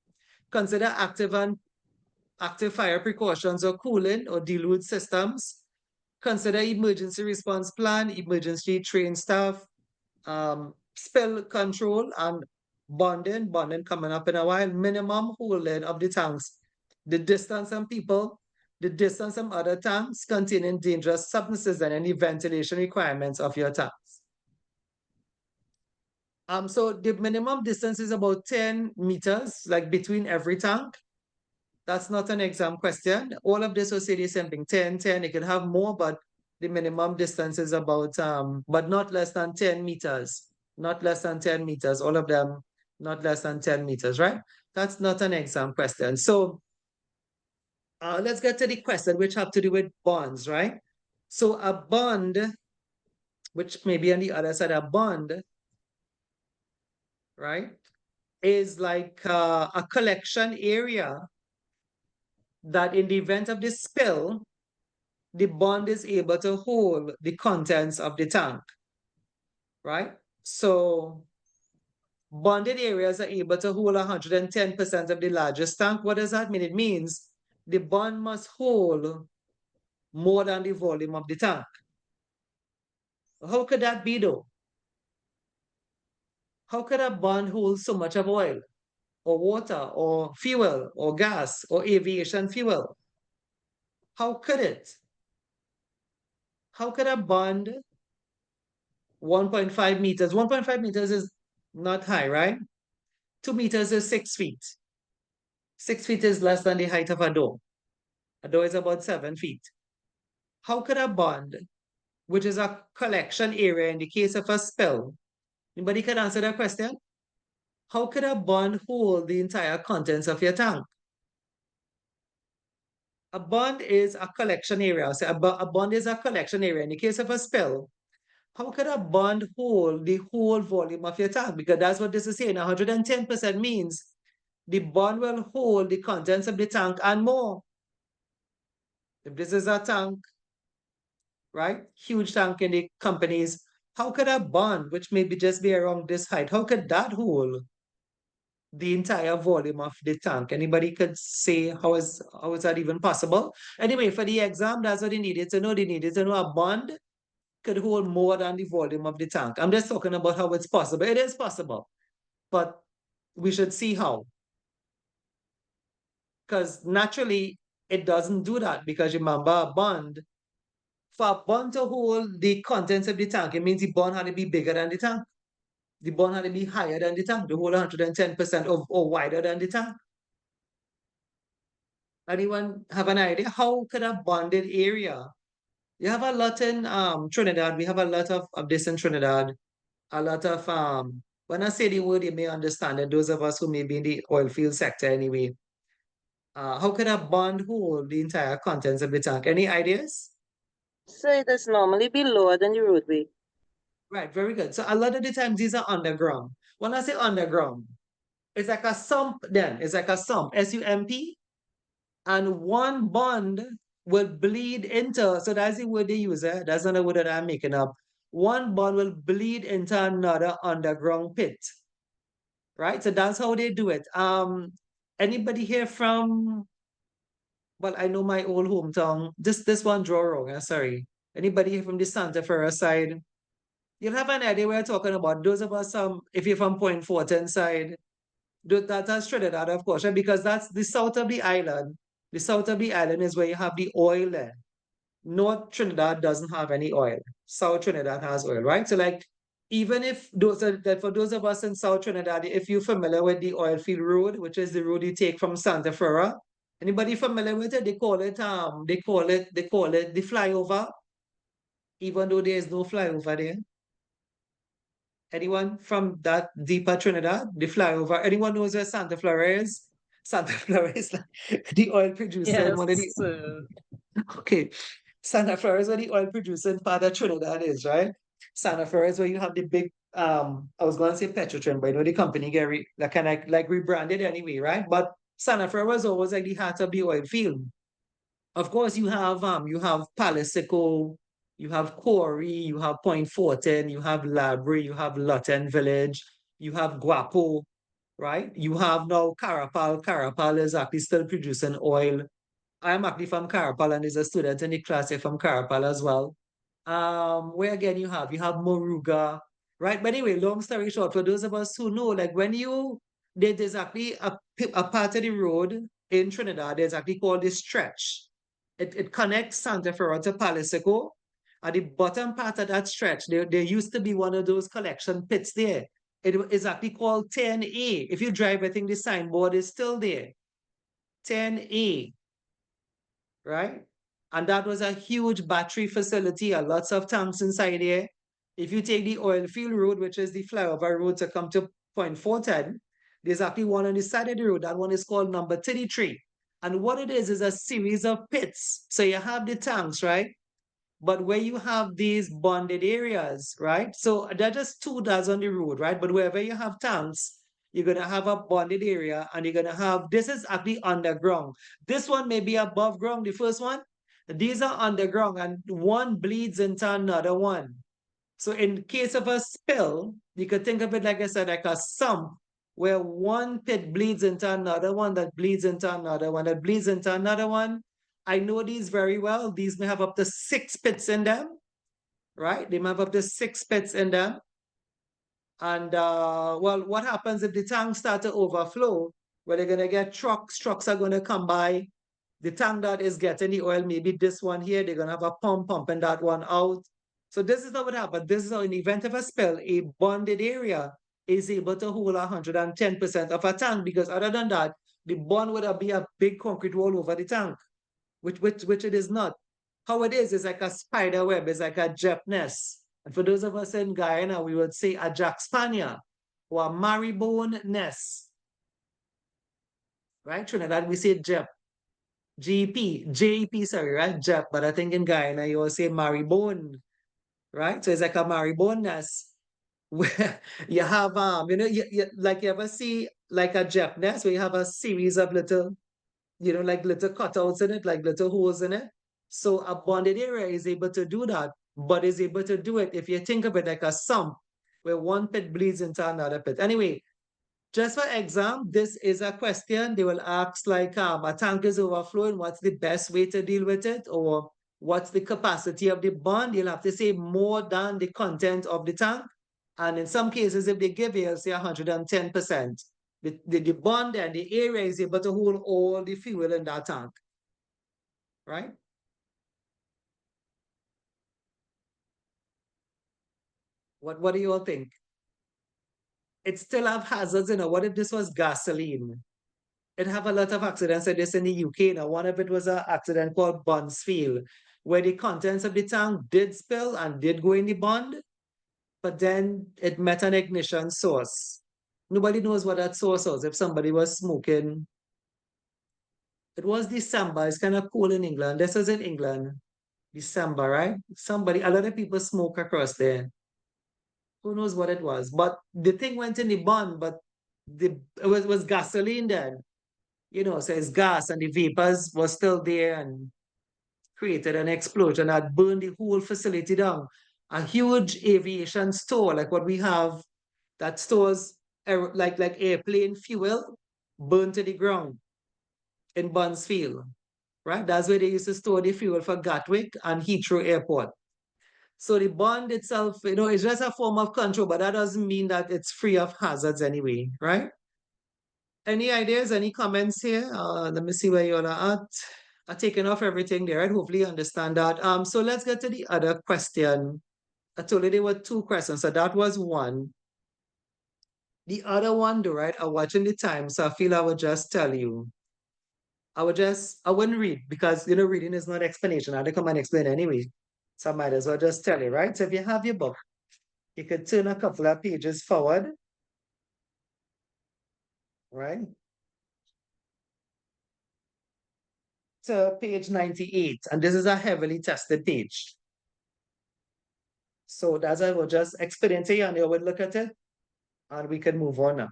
S1: Consider active fire precautions or cooling or dilute systems. Consider emergency response plan, emergency trained staff, spill control and bonding coming up in a while, minimum holding of the tanks, the distance from people, the distance from other tanks containing dangerous substances and any ventilation requirements of your tanks. So the minimum distance is about 10 meters, like between every tank. That's not an exam question. All of this will say the same thing, 10, 10. It could have more, but the minimum distance is about, but not less than 10 meters. Not less than 10 meters. All of them, not less than 10 meters, right? That's not an exam question. So let's get to the question, which have to do with bonds, right? So a bond, which may be on the other side, a bond, right, is like a collection area that in the event of the spill, the bond is able to hold the contents of the tank, right? So bonded areas are able to hold 110% of the largest tank. What does that mean? It means the bond must hold more than the volume of the tank. How could that be though? How could a bond hold so much of oil or water or fuel or gas or aviation fuel? How could it? How could a bond 1.5 meters? 1.5 meters is not high, right? 2 meters is 6 feet. 6 feet is less than the height of a door. A door is about 7 feet. How could a bond, which is a collection area in the case of a spill, anybody can answer that question? How could a bond hold the entire contents of your tank? A bond is a collection area. So a bond is a collection area. In the case of a spill, how could a bond hold the whole volume of your tank? Because that's what this is saying. 110% means the bond will hold the contents of the tank and more. If this is a tank, right? Huge tank in the companies, how could a bond, which maybe just be around this height, how could that hold the entire volume of the tank? Anybody could say how is that even possible? Anyway, for the exam, that's what they needed to know. They needed to know a bond could hold more than the volume of the tank. I'm just talking about how it's possible. It is possible, but we should see how. Because naturally, it doesn't do that because remember, a bond, for a bond to hold the contents of the tank, it means the bond had to be bigger than the tank. The bond had to be higher than the tank, the whole 110% or wider than the tank. Anyone have an idea? How could a bonded area? You have a lot in Trinidad. We have a lot of this in Trinidad. A lot of when I say the word, you may understand it. Those of us who may be in the oil field sector anyway. How could a bond hold the entire contents of the tank? Any ideas?
S2: So it is normally be lower than the roadway.
S1: Right, very good. So a lot of the times these are underground. When I say underground, it's like a sump then. It's like a sump, SUMP. And one bond will bleed into, so that's the word they use, that's not a word that I'm making up. One bond will bleed into another underground pit, right? So that's how they do it. Anybody here from, well, I know my old hometown, this one draw wrong, sorry. Anybody here from the Santa Fe side? You'll have an idea what we're talking about. Those of us, if you're from Point Fortin side, that's Trinidad, of course, right? Because that's the south of the island. The south of the island is where you have the oil there. North Trinidad doesn't have any oil. South Trinidad has oil, right? So like, even if that for those of us in South Trinidad, if you're familiar with the oil field road, which is the road you take from Santa Fe, anybody familiar with it? They call it the flyover. even though there is no flyover there? Anyone from that deeper Trinidad? The flyover. Anyone knows where Santa Flora is? Santa Flora is like the oil producer in
S2: Yes.
S1: one of the. Okay. Santa Flora is where the oil producer in part of Trinidad is, right? Santa Flora is where you have the big I was gonna say Petrotrin, but you know the company get like kind of like rebranded anyway, right? But Santa Flora was always like the heart of the oil field. Of course, you have Palisico, you have Corey, you have Point Fortin, you have Labrie, you have Lutton Village, you have Guapo, right? You have now Carapal. Carapal is actually still producing oil. I'm actually from Carapal and is a student in the class here from Carapal as well. Where again you have Moruga, right? But anyway, long story short, for those of us who know, like when there's actually a part of the road in Trinidad, there's actually called the stretch. It connects Santa Fe to Palisico. At the bottom part of that stretch, there used to be one of those collection pits there. It is actually called 10A. If you drive, I think the signboard is still there. 10A, right? And that was a huge battery facility, lots of tanks inside there. If you take the oil field road, which is the flyover road to come to Point 410, there's actually one on the side of the road. That one is called number 33. And what it is a series of pits. So you have the tanks, right? But where you have these bonded areas, right? So there are just two that's on the road, right? But wherever you have tanks, you're gonna have a bonded area and you're gonna have this is actually underground. This one may be above ground, the first one. These are underground and one bleeds into another one. So in case of a spill, you could think of it like I said, like a sump where one pit bleeds into another one, that bleeds into another one, that bleeds into another one. I know these very well. These may have up to 6 pits in them, right? They may have up to 6 pits in them. And well, what happens if the tanks start to overflow? Well, they're gonna get trucks. Trucks are gonna come by. The tank that is getting the oil, maybe this one here, they're gonna have a pump pumping that one out. So this is not what happened. This is how, in the event of a spill, a bonded area is able to hold 110% of a tank because other than that, the bond would be a big concrete wall over the tank, which it is not. How it is like a spider web, it's like a jet nest. And for those of us in Guyana, we would say a Jack Spanier or a maribone nest. Right? Trinidad, we say Jep. JP, sorry, right? Jep. But I think in Guyana, you will say maribone, right? So it's like a maribone nest where you have, like you ever see like a Jep nest where you have a series of little, like little cutouts in it, like little holes in it. So a bonded area is able to do that, but is able to do it if you think of it like a sump where one pit bleeds into another pit. Anyway, just for exam, this is a question they will ask like a tank is overflowing, what's the best way to deal with it? Or what's the capacity of the bond? You'll have to say more than the content of the tank. And in some cases, if they give you, say 110%, the bond and the area is able to hold all the fuel in that tank, right? What do you all think? It still have hazards, What if this was gasoline? It have a lot of accidents like this in the UK. Now, one of it was an accident called Buncefield, where the contents of the tank did spill and did go in the bond, but then it met an ignition source. Nobody knows what that source was. If somebody was smoking, it was December. It's kind of cool in England. This is in England, December, right? A lot of people smoke across there. Who knows what it was? But the thing went in the bond, but it was gasoline then. So it's gas and the vapors was still there and created an explosion that burned the whole facility down. A huge aviation store, like what we have, that stores like airplane fuel, burned to the ground in Buncefield, right? That's where they used to store the fuel for Gatwick and Heathrow Airport. So the bond itself, it's just a form of control, but that doesn't mean that it's free of hazards anyway, right? Any ideas, any comments here? Let me see where you all are at. I've taken off everything there, right? Hopefully you understand that. So let's get to the other question. I told you there were 2 questions, so that was one. The other one, though, right? I'm watching the time, so I feel I would just tell you. I wouldn't read because, reading is not explanation. I had to come and explain anyway. So I might as well just tell you, right? So if you have your book, you could turn a couple of pages forward, right? To page 98, and this is a heavily tested page. So that's I will just explain to you, and you would look at it, and we can move on now.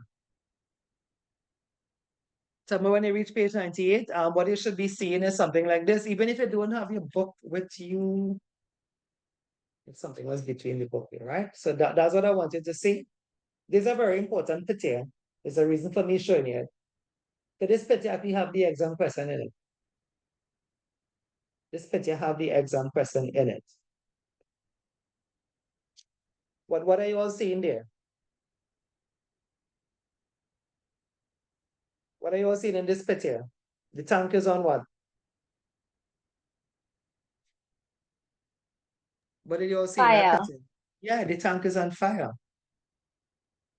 S1: Tell me when you reach page 98, what you should be seeing is something like this. Even if you don't have your book with you, if something was between the book here, right? So that's what I wanted to see. This is a very important picture. There's a reason for me showing you it. So this picture actually have the exam question in it. This picture have the exam question in it. What are you all seeing there? What are you all seeing in this picture? The tank is on what? What did you all see in that
S3: Fire.
S1: picture? Yeah, the tank is on fire.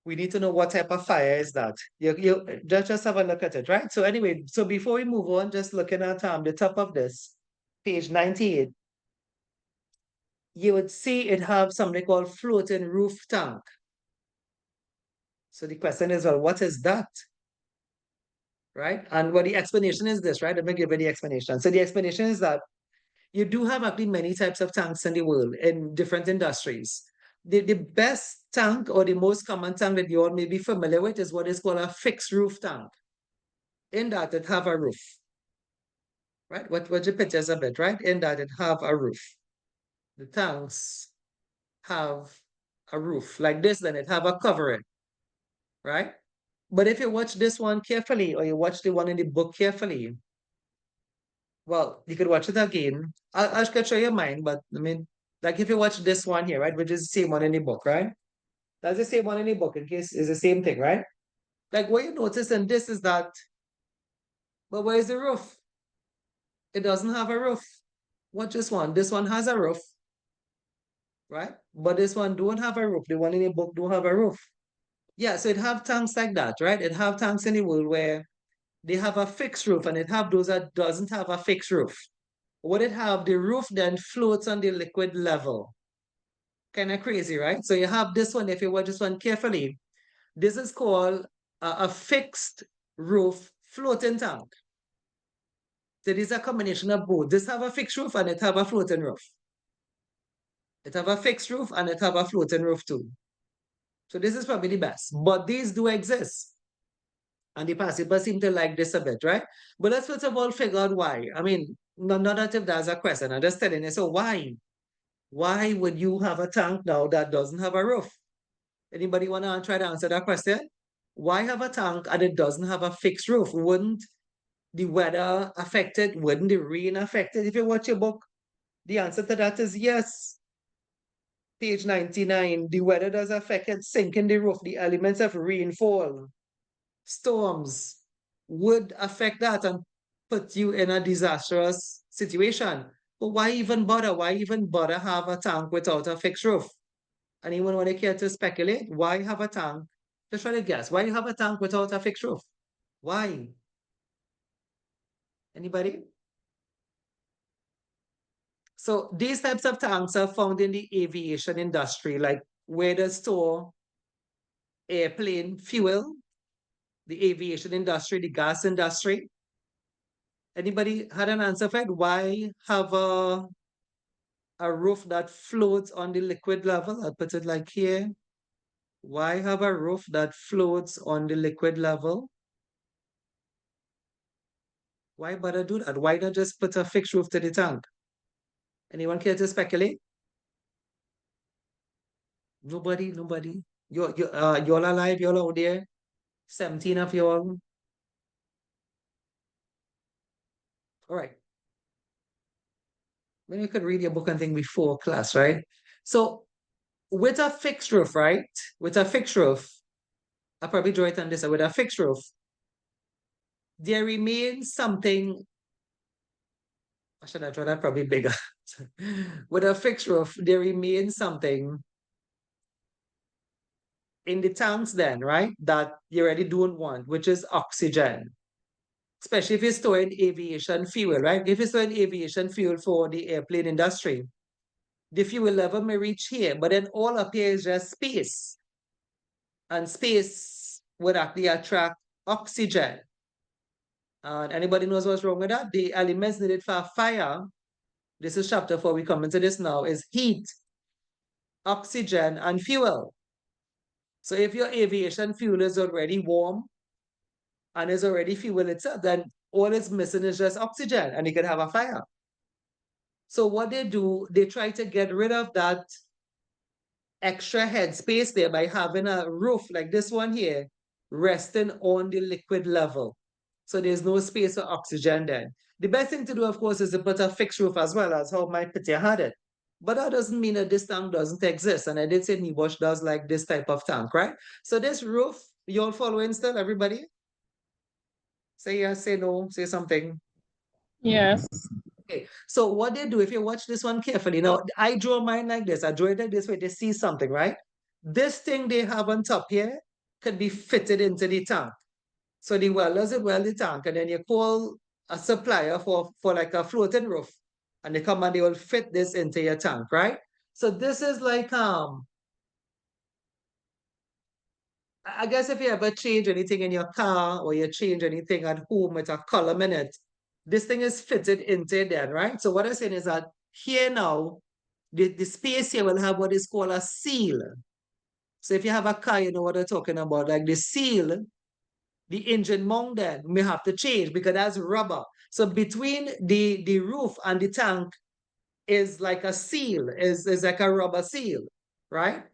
S1: We need to know what type of fire is that. You just have a look at it, right? So anyway, so before we move on, just looking at the top of this, page 98, you would see it have something called floating roof tank. So the question is, well, what is that? Right? And what the explanation is this, right? Let me give you the explanation. So the explanation is that you do have actually many types of tanks in the world in different industries. The best tank or the most common tank that you all may be familiar with is what is called a fixed roof tank. In that it have a roof, right? What you pictures a bit, right? In that it have a roof. The tanks have a roof like this, then it have a covering, right? But if you watch this one carefully or you watch the one in the book carefully, well, you could watch it again. I could show you mine, but I mean, like if you watch this one here, right, which is the same one in the book, right? That's the same one in the book in case it's the same thing, right? Like what you notice in this is that, but where's the roof? It doesn't have a roof. Watch this one. This one has a roof, right? But this one don't have a roof. The one in the book don't have a roof. Yeah, so it have tanks like that, right? It have tanks in the world where they have a fixed roof and it have those that doesn't have a fixed roof. What it have, the roof then floats on the liquid level. Kind of crazy, right? So you have this one, if you watch this one carefully, this is called a fixed roof floating tank. So this is a combination of both. This have a fixed roof and it have a floating roof. It have a fixed roof and it have a floating roof too. So this is probably the best. But these do exist. And the participants seem to like this a bit, right? But let's first of all figure out why. I mean, not that if that's a question, I'm just telling you. So why? Why would you have a tank now that doesn't have a roof? Anybody want to try to answer that question? Why have a tank and it doesn't have a fixed roof? Wouldn't the weather affect it? Wouldn't the rain affect it? If you watch your book, the answer to that is yes. Page 99, the weather does affect it, sinking the roof, the elements of rainfall, storms would affect that and put you in a disastrous situation. But why even bother? Why even bother have a tank without a fixed roof? Anyone want to care to speculate? Why have a tank? Just try to guess. Why you have a tank without a fixed roof? Why? Anybody? So these types of tanks are found in the aviation industry, like where they store airplane fuel, the aviation industry, the gas industry. Anybody had an answer for it? Why have a roof that floats on the liquid level? I'll put it like here. Why have a roof that floats on the liquid level? Why bother do that? Why not just put a fixed roof to the tank? Anyone care to speculate? Nobody. Y'all alive, y'all out there? 17 of y'all. All right. Maybe you could read your book and thing before class, right? So with a fixed roof, right? With a fixed roof, I'll probably draw it on this. With a fixed roof, there remains something. I should have drawn that probably bigger. With a fixed roof, there remains something in the tanks then, right? That you already don't want, which is oxygen. Especially if you're storing aviation fuel, right? If you're storing aviation fuel for the airplane industry, the fuel level may reach here, but then all up here is just space. And space would actually attract oxygen. And anybody knows what's wrong with that? The elements needed for fire, this is chapter 4, we come into this now, is heat, oxygen, and fuel. So if your aviation fuel is already warm and is already fuel itself, then all it's missing is just oxygen and you can have a fire. So what they do, they try to get rid of that extra headspace there by having a roof like this one here resting on the liquid level. So there's no space for oxygen then. The best thing to do, of course, is to put a fixed roof as well, as how my picture had it. But that doesn't mean that this tank doesn't exist. And I did say Nibosh does like this type of tank, right? So this roof, you all following still, everybody? Say yes, say no, say something.
S3: Yes.
S1: Okay, so what they do, if you watch this one carefully, now I draw mine like this, I draw it like this way, they see something, right? This thing they have on top here could be fitted into the tank. So the welders will weld the tank, and then you call a supplier for like a floating roof, and they come and they will fit this into your tank, right? So this is like I guess if you ever change anything in your car or you change anything at home with a column in it, this thing is fitted into there, right? So what I'm saying is that here now, the space here will have what is called a seal. So if you have a car, you know what I'm talking about. Like the seal, the engine mount then may have to change because that's rubber. So between the roof and the tank is like a seal, is like a rubber seal, right?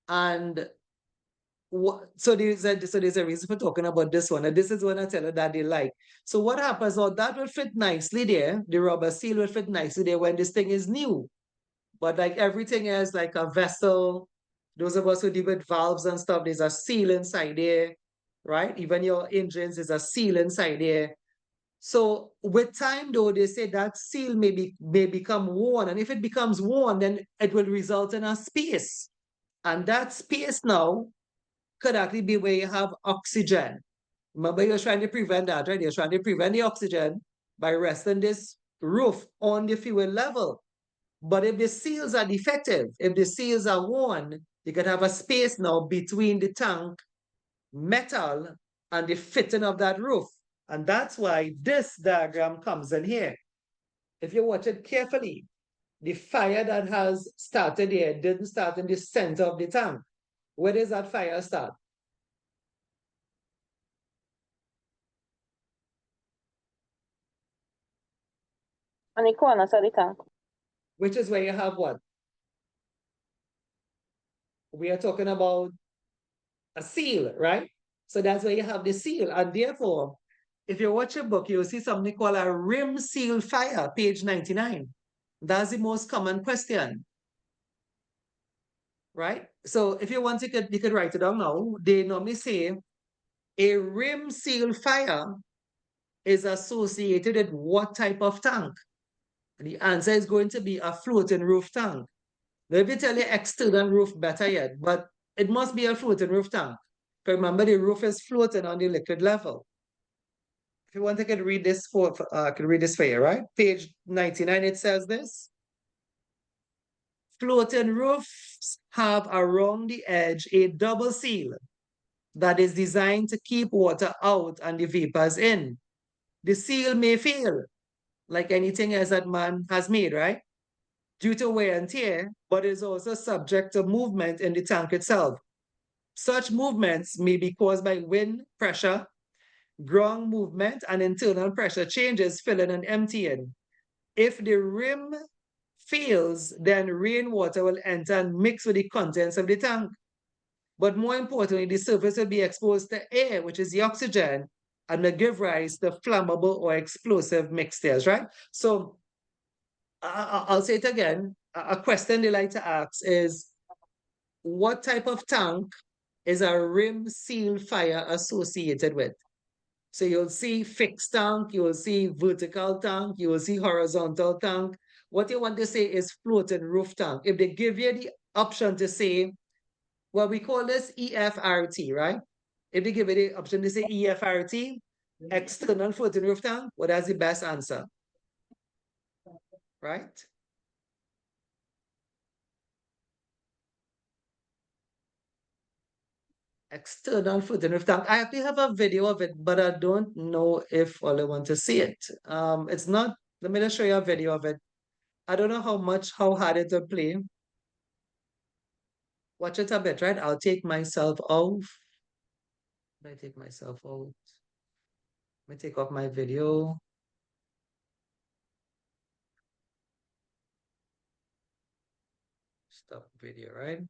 S1: And so there's a reason for talking about this one. And this is one I tell you that they like. So what happens, oh, that will fit nicely there. The rubber seal will fit nicely there when this thing is new. But like everything else, like a vessel, those of us who deal with valves and stuff, there's a seal inside there, right? Even your engines, there's a seal inside there. So with time, though, they say that seal may become worn. And if it becomes worn, then it will result in a space. And that space now could actually be where you have oxygen. Remember, you're trying to prevent that, right? You're trying to prevent the oxygen by resting this roof on the fuel level. But if the seals are defective, if the seals are worn, you can have a space now between the tank metal and the fitting of that roof. And that's why this diagram comes in here. If you watch it carefully, the fire that has started here didn't start in the center of the tank. Where does that fire start?
S2: On the corners of the tank.
S1: Which is where you have what? We are talking about a seal, right? So that's where you have the seal. And therefore, if you watch a book, you'll see something called a rim seal fire, page 99. That's the most common question, right? So if you want, you could write it down now. They normally say a rim seal fire is associated with what type of tank? And the answer is going to be a floating roof tank. Let me tell you external roof better yet, but it must be a floating roof tank. Remember, the roof is floating on the liquid level. If you want, I can read this for you, right? Page 99, it says this. Floating roofs have around the edge a double seal that is designed to keep water out and the vapors in. The seal may fail, like anything else that man has made, right? Due to wear and tear, but is also subject to movement in the tank itself. Such movements may be caused by wind, pressure, ground movement, and internal pressure changes, filling and emptying. If the rim fails, then rainwater will enter and mix with the contents of the tank. But more importantly, the surface will be exposed to air, which is the oxygen, and will give rise to flammable or explosive mixtures, right? So I'll say it again. A question they like to ask is, what type of tank is a rim seal fire associated with? So you'll see fixed tank, you will see vertical tank, you will see horizontal tank. What you want to say is floating roof tank. If they give you the option to say, well, we call this EFRT, right? If they give you the option to say EFRT, external floating roof tank, well, that's the best answer, right? external footing with tank. I actually have a video of it, but I don't know if all I want to see it. It's not, let me just show you a video of it. I don't know how hard it will play. Watch it a bit, right? I'll take myself off. I take myself out. Let me take off my video. Stop video, right?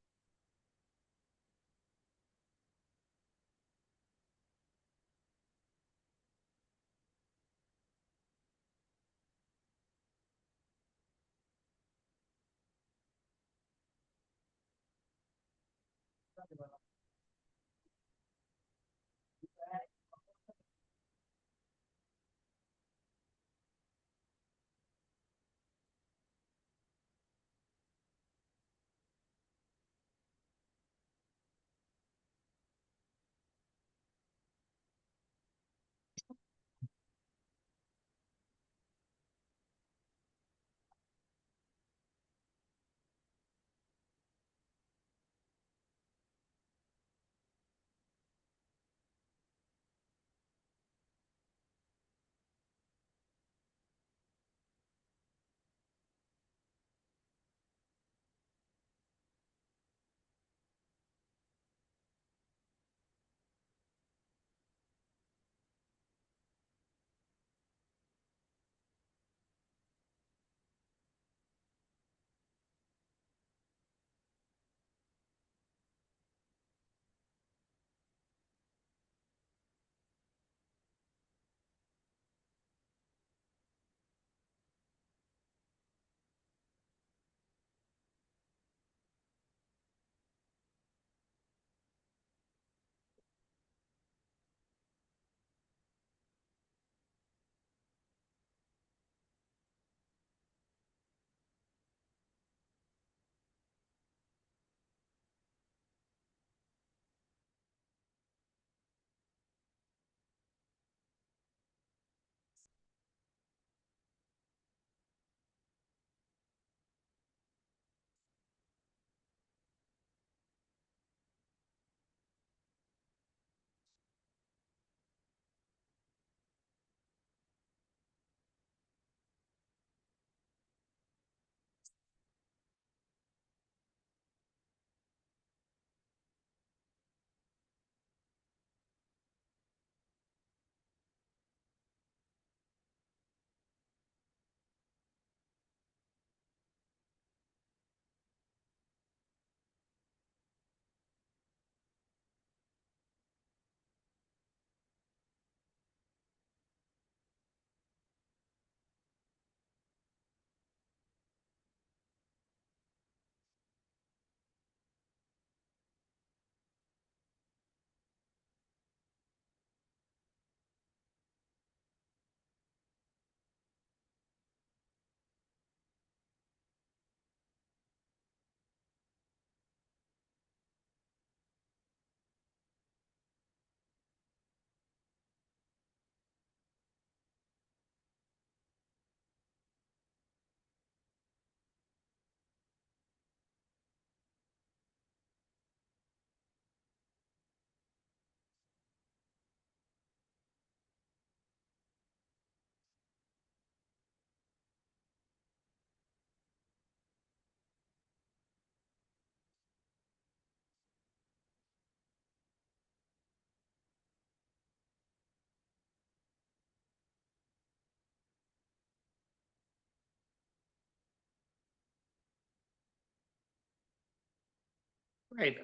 S1: Right.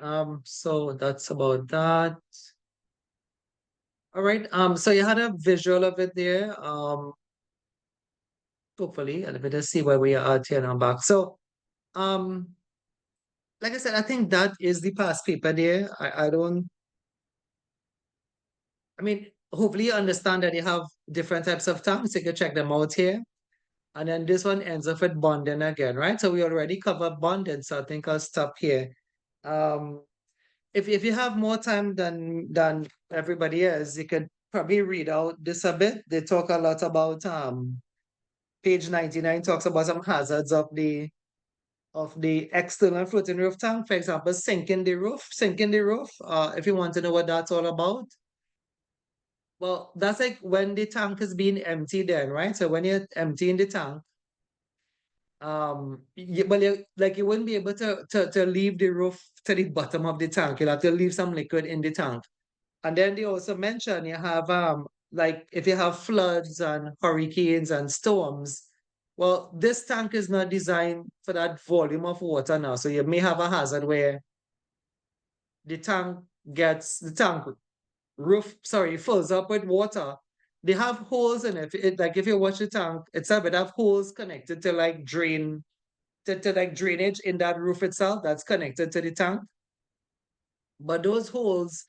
S1: So that's about that. All right. So you had a visual of it there. Hopefully, let me just see where we are at here now back. So, um, like I said, I think that is the past paper there. I don't, I mean, hopefully you understand that you have different types of tanks. You can check them out here. And then this one ends up with bonding again, right? So we already covered bonding, so I think I'll stop here. Um, if you have more time than everybody else, you could probably read out this a bit. They talk a lot about page 99 talks about some hazards of the external floating roof tank, for example, sinking the roof, if you want to know what that's all about. Well, that's like when the tank is being emptied then, right? So when you're emptying the tank, well, you wouldn't be able to leave the roof to the bottom of the tank. You'll have to leave some liquid in the tank. And then they also mention you have like if you have floods and hurricanes and storms, well, this tank is not designed for that volume of water now. So you may have a hazard where the tank roof, sorry, fills up with water. They have holes in it. Like if you watch the tank itself, it have holes connected to like to like drainage in that roof itself that's connected to the tank. But those holes,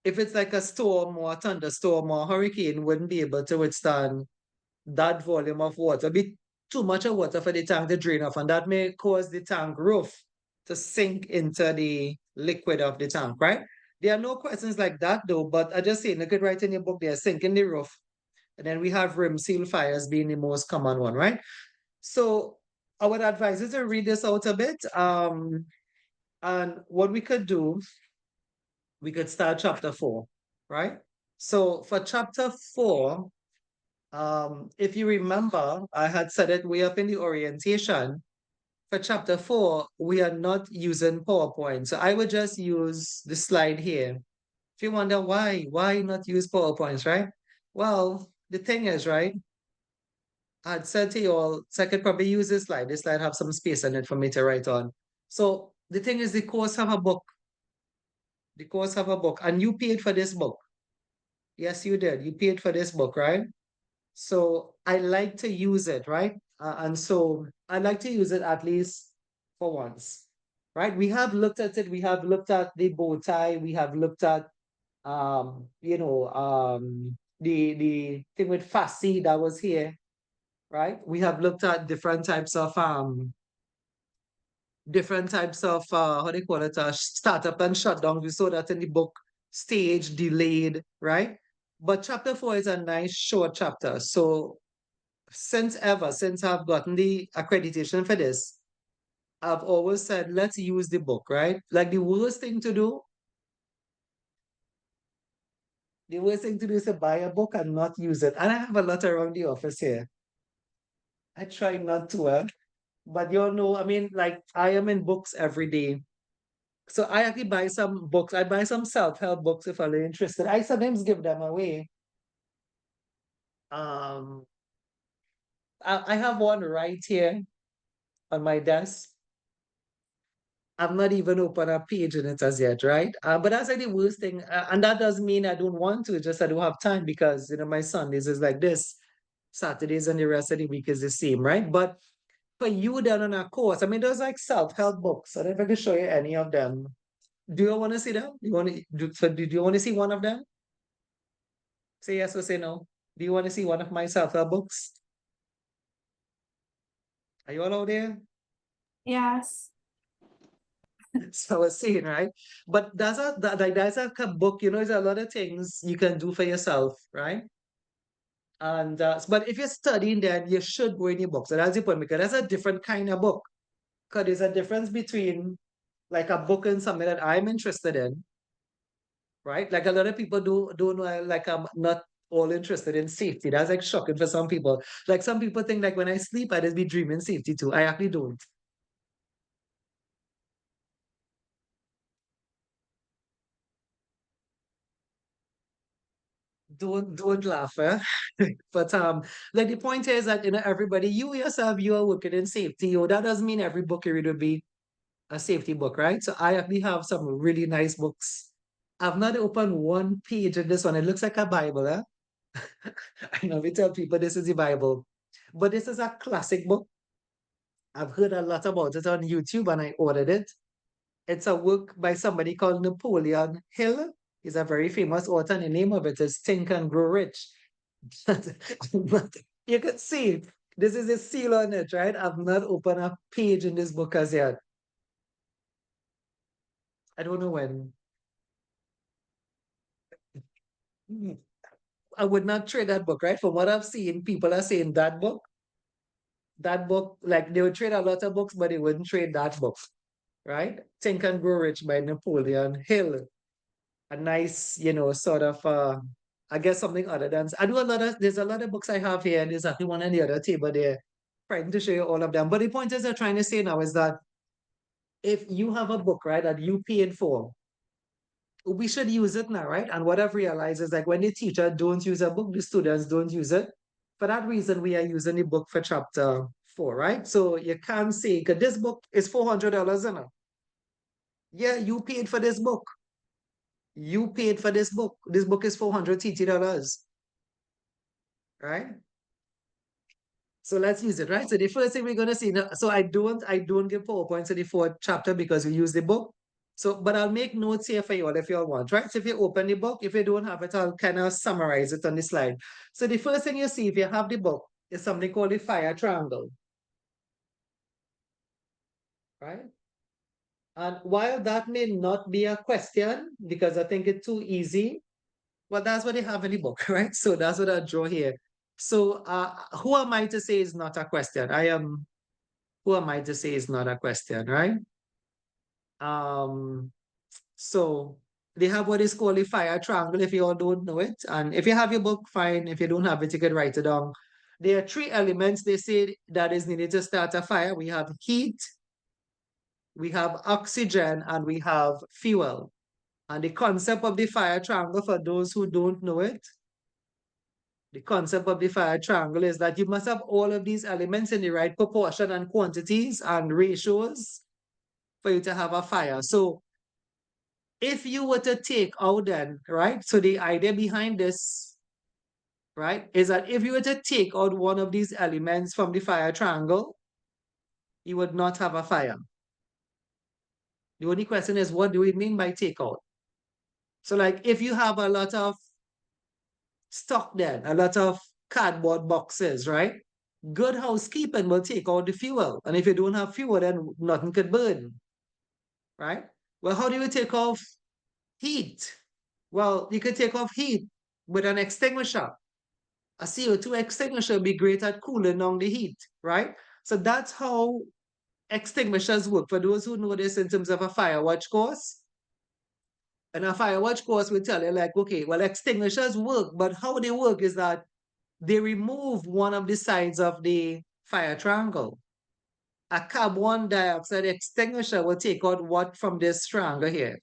S1: if it's like a storm or a thunderstorm or a hurricane, wouldn't be able to withstand that volume of water. Be too much of water for the tank to drain off, and that may cause the tank roof to sink into the liquid of the tank, right? There are no questions like that though, but I just say, look at right in your book there, sinking the roof. And then we have rim seal fires being the most common one, right? So I would advise you to read this out a bit. And what we could do, we could start chapter 4, right? So for chapter 4, if you remember, I had said it way up in the orientation. For chapter 4, we are not using PowerPoint. So I would just use the slide here. If you wonder why not use PowerPoints, right? Well, the thing is, right? I'd said to you all, so I could probably use this slide. This slide have some space in it for me to write on. So the thing is, the course have a book. The course have a book, and you paid for this book. Yes, you did. You paid for this book, right? So I like to use it, right? And so I like to use it at least for once, right? We have looked at it. We have looked at the bow tie. We have looked at, the thing with Fassi that was here, right? We have looked at different types of how they call it, startup and shutdown. We saw that in the book, stage, delayed, right? But chapter 4 is a nice short chapter. So since I've gotten the accreditation for this, I've always said, let's use the book, right? Like the worst thing to do is to buy a book and not use it. And I have a lot around the office here. I try not to, but you all know, I mean, like I am in books every day. So I actually buy some books. I buy some self-help books if I'm interested. I sometimes give them away. Um, I have one right here on my desk. I've not even opened a page in it as yet, right? But that's like the worst thing. And that doesn't mean I don't want to, just I don't have time because, my Sundays is like this. Saturdays and the rest of the week is the same, right? But for you then on a course, I mean, there's like self-help books. I don't know if I can show you any of them. Do you want to see them? Do you want to see one of them? Say yes or say no. Do you want to see one of my self-help books? Are you all out there?
S3: Yes.
S1: So I was saying, right? But that's a book, there's a lot of things you can do for yourself, right? And but if you're studying then you should go in your books. So that's the point, because that's a different kind of book. Because there's a difference between like a book and something that I'm interested in, right? Like a lot of people don't know, like I'm not all interested in safety. That's like shocking for some people. Like some people think like when I sleep, I just be dreaming safety too. I actually don't. Don't laugh, eh? But like the point is that everybody, you yourself, you are working in safety. That doesn't mean every book you read will be a safety book, right? So I actually have some really nice books. I've not opened one page in this one. It looks like a Bible, eh? I know we tell people this is the Bible, but this is a classic book. I've heard a lot about it on YouTube and I ordered it. It's a work by somebody called Napoleon Hill. He's a very famous author, and the name of it is Think and Grow Rich. But you can see this is a seal on it, right? I've not opened a page in this book as yet. I don't know when. I would not trade that book, right? From what I've seen, people are saying that book, that book, like they would trade a lot of books, but they wouldn't trade that book, right? Think and Grow Rich by Napoleon Hill. A nice, sort of I guess something other than there's a lot of books I have here, and there's actually one on the other table there, trying to show you all of them. But the point is I'm trying to say now is that if you have a book, right, that you paid for, we should use it now, right? And what I've realized is like when the teacher don't use a book, the students don't use it. For that reason, we are using the book for chapter 4, right? So you can't say, because this book is $400, isn't it? Yeah, you paid for this book. You paid for this book. This book is $400 right? So let's use it, right? So the first thing we're gonna see now, so I don't give PowerPoint to the 4th chapter because we use the book. So, but I'll make notes here for you all if you all want, right? So if you open the book, if you don't have it, I'll kind of summarize it on the slide. So the first thing you see if you have the book is something called the fire triangle, right? And while that may not be a question, because I think it's too easy, well, that's what they have in the book, right? So that's what I draw here. So who am I to say is not a question? Who am I to say is not a question, right? So they have what is called a fire triangle if you all don't know it. And if you have your book, fine. If you don't have it, you can write it down. There are 3 elements they say that is needed to start a fire. We have heat, we have oxygen, and we have fuel. And the concept of the fire triangle, for those who don't know it, the concept of the fire triangle is that you must have all of these elements in the right proportion and quantities and ratios for you to have a fire. So if you were to take out then, right? So the idea behind this, right, is that if you were to take out one of these elements from the fire triangle, you would not have a fire. The only question is, what do we mean by take out? So like if you have a lot of stock then, a lot of cardboard boxes, right? Good housekeeping will take out the fuel. And if you don't have fuel, then nothing could burn, right? Well, how do you take off heat? Well, you could take off heat with an extinguisher. A CO2 extinguisher would be great at cooling down the heat, right? So that's how extinguishers work. For those who know this in terms of a fire watch course, and a fire watch course will tell you like, okay, well, extinguishers work, but how they work is that they remove one of the sides of the fire triangle. A carbon dioxide extinguisher will take out what from this triangle here.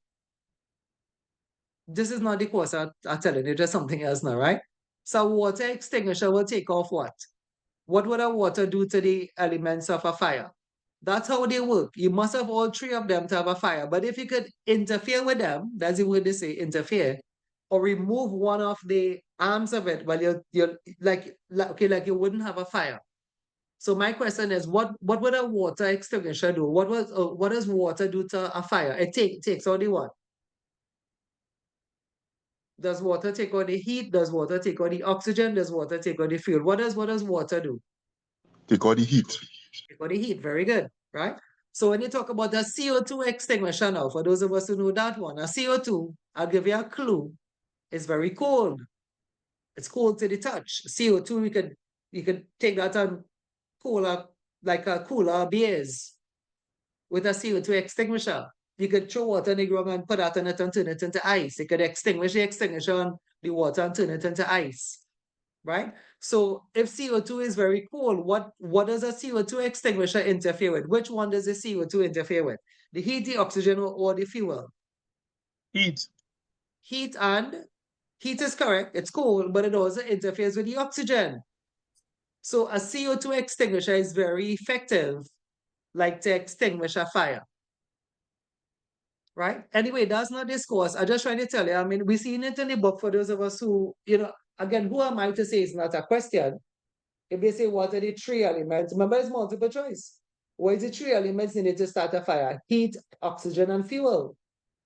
S1: This is not the course I'm telling you, just something else now, right? So water extinguisher will take off what? What would a water do to the elements of a fire? That's how they work. You must have all 3 of them to have a fire. But if you could interfere with them, that's the word they say, interfere, or remove one of the arms of it, well, you're like you wouldn't have a fire. So my question is, what would a water extinguisher do? What does water do to a fire? It takes out the what? Does water take out the heat? Does water take out the oxygen? Does water take out the fuel? What does water do?
S4: Take all the heat.
S1: Take out the heat. Very good, right? So when you talk about the CO2 extinguisher now, for those of us who know that one, a CO2, I'll give you a clue. It's very cold. It's cold to the touch. CO2, you could take that and cooler, like a cooler beers with a CO2 extinguisher. You could throw water in the ground and put that in it and turn it into ice. You could extinguish the extinguisher on the water and turn it into ice, right? So if CO2 is very cold, what does a CO2 extinguisher interfere with? Which one does the CO2 interfere with? The heat, the oxygen, or the fuel?
S4: Heat.
S1: Heat is correct. It's cold, but it also interferes with the oxygen. So a CO2 extinguisher is very effective, like to extinguish a fire. Right? Anyway, that's not this course. I just trying to tell you, I mean, we've seen it in the book for those of us who, again, who am I to say it's not a question? If they say, what are the 3 elements? Remember, it's multiple choice. What is the 3 elements needed to start a fire? Heat, oxygen, and fuel,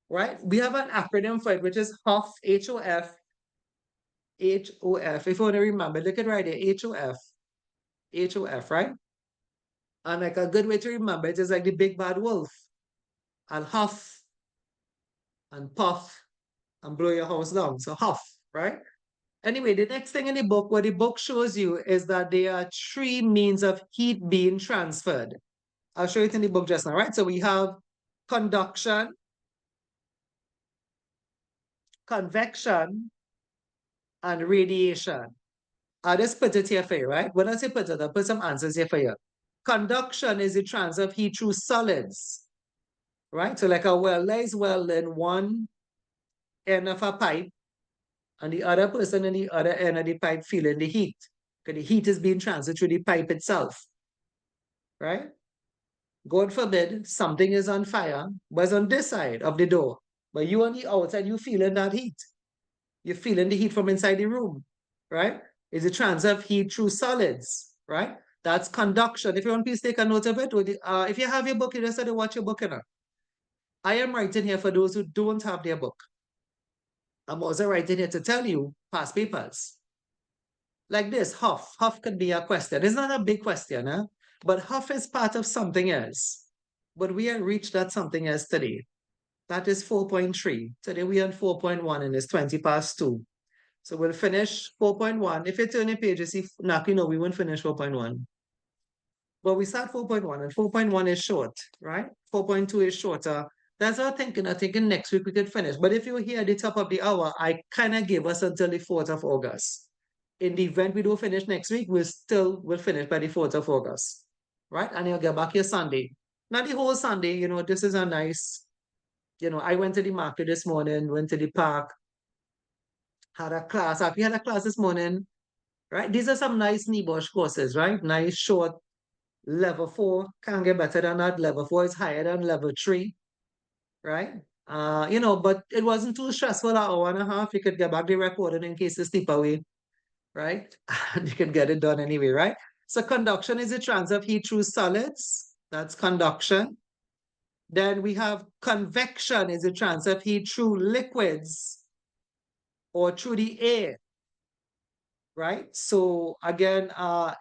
S1: right? We have an acronym for it, which is HOF, H-O-F, H-O-F. If you want to remember, look at right there, H-O-F, H-O-F, right? And like a good way to remember it is like the big bad wolf. I'll huff and puff and blow your house down. So huff, right? Anyway, the next thing in the book, what the book shows you is that there are three means of heat being transferred. I'll show it in the book just now, right? So we have conduction, convection, and radiation. I'll just put it here for you, right? When I say put it, I'll put some answers here for you. Conduction is the transfer of heat through solids, right? So like a welder is welding one end of a pipe, and the other person in the other end of the pipe feeling the heat, because the heat is being transferred through the pipe itself, right? God forbid something is on fire, but it's on this side of the door, but you on the outside, you feeling that heat. You're feeling the heat from inside the room, right? It's a transfer of heat through solids, right? That's conduction. If you want, please take a note of it. If you have your book, you just have to watch your book. I am writing here for those who don't have their book. I'm also writing here to tell you past papers. Like this, Huff. Huff could be a question. It's not a big question, huh? But Huff is part of something else. But we have reached that something else today. That is 4.3. Today we are on 4.1 and it's 20 past 2. So we'll finish 4.1. If you turn the page, you see, we won't finish 4.1. But we start 4.1 and 4.1 is short, right? 4.2 is shorter. That's our thinking. I'm thinking next week we could finish. But if you're here at the top of the hour, I kind of gave us until the 4th of August. In the event we don't finish next week, we'll finish by the 4th of August, right? And you'll get back here Sunday. Not the whole Sunday, this is a nice, I went to the market this morning, went to the park, had a class. We had a class this morning, right? These are some nice NEBOSH courses, right? Nice, short, level 4. Can't get better than that. Level 4 is higher than level 3, right? But it wasn't too stressful, an hour and a half. You could get back the recording in case you slip away, right? And you can get it done anyway, right? So conduction is a transfer of heat through solids. That's conduction. Then we have convection is a transfer of heat through liquids or through the air, right? So again,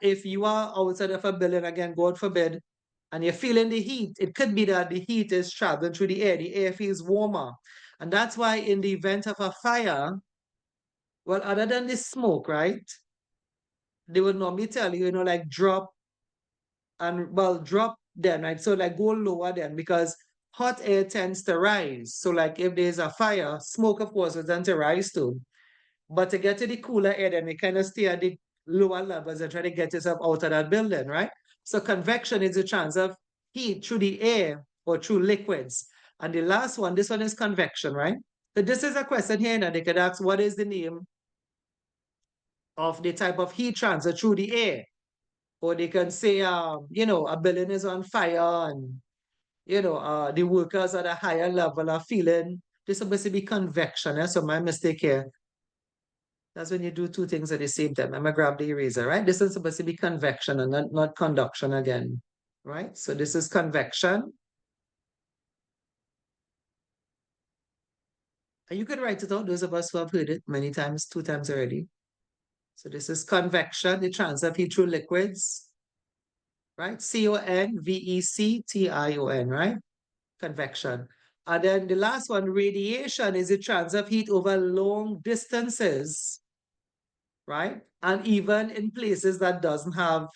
S1: if you are outside of a building, again, God forbid, and you're feeling the heat, it could be that the heat is traveling through the air feels warmer. And that's why in the event of a fire, well, other than the smoke, right? They would normally tell you, like drop then, right? So like go lower then because hot air tends to rise. So like if there's a fire, smoke of course will tend to rise too. But to get to the cooler air, then you kind of stay at the lower levels and try to get yourself out of that building, right? So convection is a transfer of heat through the air or through liquids. And the last one, this one is convection, right? So this is a question here, and they could ask, what is the name of the type of heat transfer through the air? Or they can say, a building is on fire and, the workers at a higher level are feeling, this is supposed to be convection. Eh? So my mistake here. That's when you do two things at the same time. I'm going to grab the eraser, right? This is supposed to be convection and not conduction again, right? So this is convection. And you can write it out, those of us who have heard it many times, 2 times already. So this is convection, the transfer of heat through liquids, right? convection, right? Convection. And then the last one, radiation, is the transfer of heat over long distances, right? And even in places that doesn't have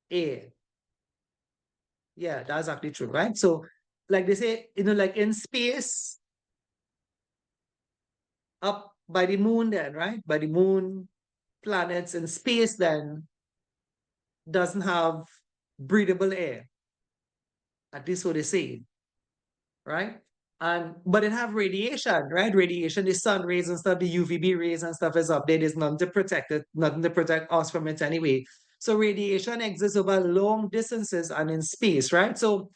S1: air. Yeah, that's actually true, right? So like they say, like in space, up by the moon then, right? By the moon, planets in space then doesn't have breathable air. At least what they say, right? But it have radiation, right? Radiation, the sun rays and stuff, the UVB rays and stuff is up there. There's nothing to protect it, nothing to protect us from it anyway. So radiation exists over long distances and in space, right? So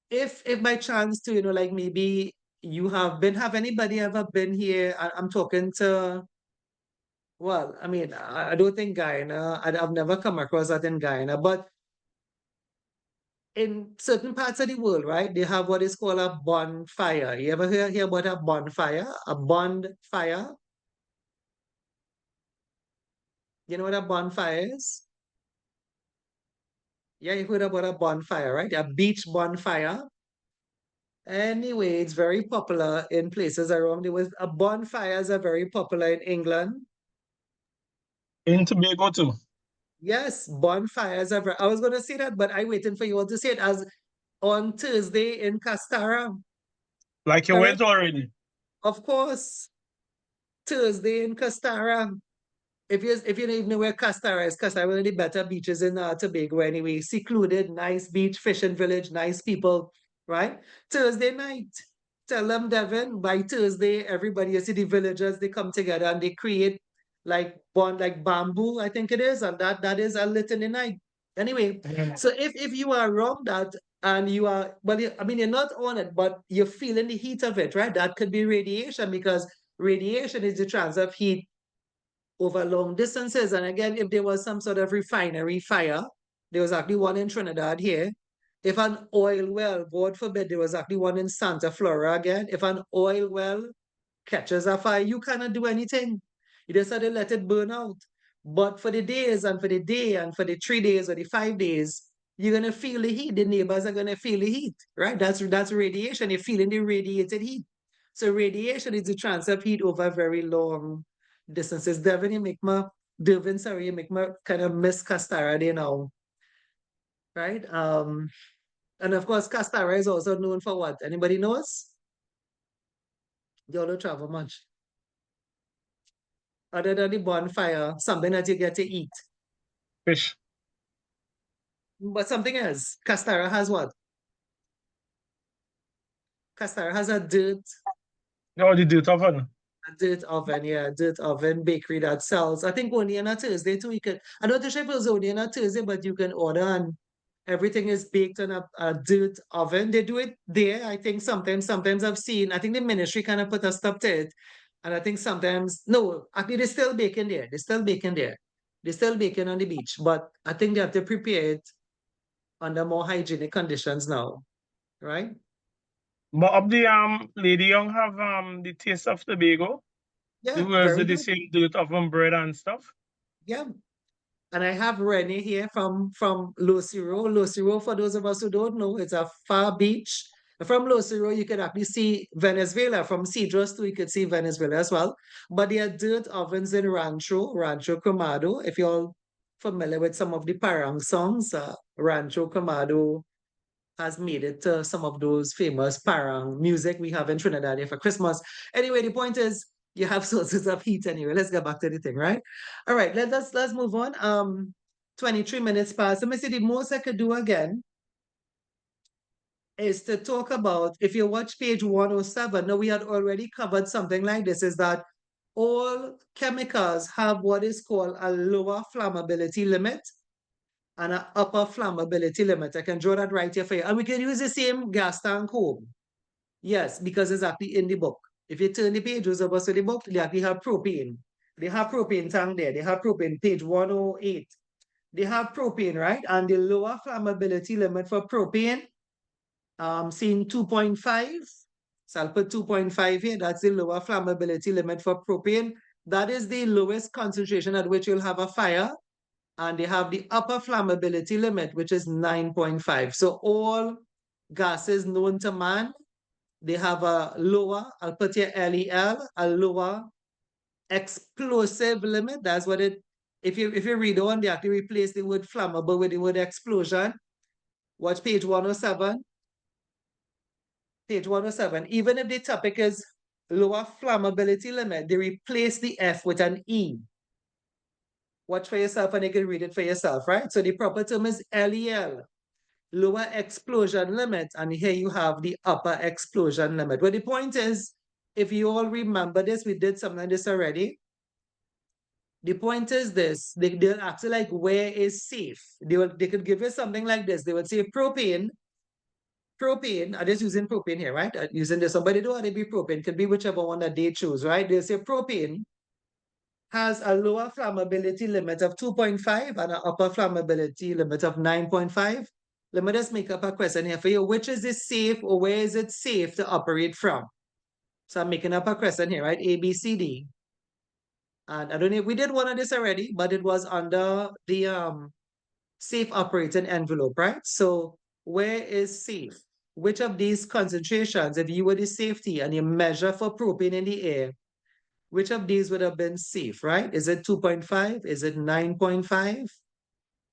S1: if by chance to, like maybe you have anybody ever been here? I'm talking to, well, I mean, I don't think Guyana, I've never come across that in Guyana, but in certain parts of the world, right, they have what is called a bonfire. You ever hear about a bonfire? A bonfire? You know what a bonfire is? Yeah, you heard about a bonfire, right? A beach bonfire. Anyway, it's very popular in places around the world. Bonfires are very popular in England,
S5: In Tobago too.
S1: Yes, bonfires are. I was going to say that, but I waiting for you all to say it as on Thursday in Castara.
S5: Like you
S1: Correct?
S5: went already.
S1: Of course, Thursday in Castara. If you don't even know where Castara is, Castara one of the better beaches in Tobago anyway. Secluded, nice beach, fishing village, nice people, right? Thursday night. Tell them, Devin, by Thursday, everybody, you see the villagers, they come together and they create like bamboo, I think it is, and that is a litany night. Anyway, so if you are around that and you are, well, I mean, you're not on it, but you're feeling the heat of it, right? That could be radiation because radiation is the transfer of heat over long distances. And again, if there was some sort of refinery fire, there was actually one in Trinidad here. If an oil well, God forbid, there was actually one in Santa Flora again. If an oil well catches a fire, you cannot do anything. You just have to let it burn out. But for the days and for the day and for the 3 days or the 5 days, you're gonna feel the heat. The neighbors are gonna feel the heat, right? That's radiation. You're feeling the radiated heat. So radiation is the transfer of heat over very long distances. Devin, you make me kind of miss Castara there now. Right? And of course, Castara is also known for what? Anybody knows? You all don't travel much. Other than the bonfire, something that you get to eat.
S5: Fish.
S1: But something else. Castara has what? Castara has a dirt
S5: No, the dirt oven.
S1: dirt oven bakery that sells. I think only on a Thursday too. I don't know if it was only on a Thursday, but you can order and everything is baked on a dirt oven. They do it there. I think sometimes I've seen, I think the ministry kind of put a stop to it. And I think sometimes, no, actually they're still baking there. They're still baking there. They're still baking on the beach, but I think they have to prepare it under more hygienic conditions now, right?
S5: But up the Lady Young have the taste of Tobago.
S1: Yeah,
S5: Was
S1: very
S5: it the
S1: good.
S5: same dirt oven bread and stuff?
S1: Yeah. And I have Rennie here from Lucero. Lucero, for those of us who don't know, it's a far beach. From Lucero, you can actually see Venezuela. From Cedros too, you could see Venezuela as well. But there are dirt ovens in Rancho Cromado. If you're all familiar with some of the Parang songs, Rancho Cromado has made it to some of those famous Parang music we have in Trinidad here for Christmas. Anyway, the point is, you have sources of heat anyway. Let's get back to the thing, right? All right, let's move on. 23 minutes past. Let me see, the most I could do again is to talk about, if you watch page 107, now we had already covered something like this, is that all chemicals have what is called a lower flammability limit and an upper flammability limit. I can draw that right here for you. And we can use the same gas tank home. Yes, because it's actually in the book. If you turn the pages over to the book, they actually have propane. They have propane tank there. They have propane, page 108. They have propane, right? And the lower flammability limit for propane, seeing 2.5. So I'll put 2.5 here. That's the lower flammability limit for propane. That is the lowest concentration at which you'll have a fire. And they have the upper flammability limit, which is 9.5. So all gases known to man, they have a lower, I'll put here LEL, a lower explosive limit. That's what it, if you read on, they actually replace the word flammable with the word explosion. Watch page 107. Page 107. Even if the topic is lower flammability limit, they replace the F with an E. Watch for yourself and you can read it for yourself, right? So the proper term is LEL, lower explosion limit, and here you have the upper explosion limit. But the point is, if you all remember this, we did something like this already. The point is this, they'll ask you like, where is safe? They could give you something like this. They would say propane, I'm just using propane here, right? I'm using this, somebody don't want to be propane, could be whichever one that they choose, right? They'll say propane has a lower flammability limit of 2.5 and an upper flammability limit of 9.5. Let me just make up a question here for you. Which is it safe, or where is it safe to operate from? So I'm making up a question here, right? A, B, C, D. And I don't know if we did one of this already, but it was under the safe operating envelope, right? So where is safe? Which of these concentrations, if you were the safety and you measure for propane in the air, which of these would have been safe, right? Is it 2.5? Is it 9.5?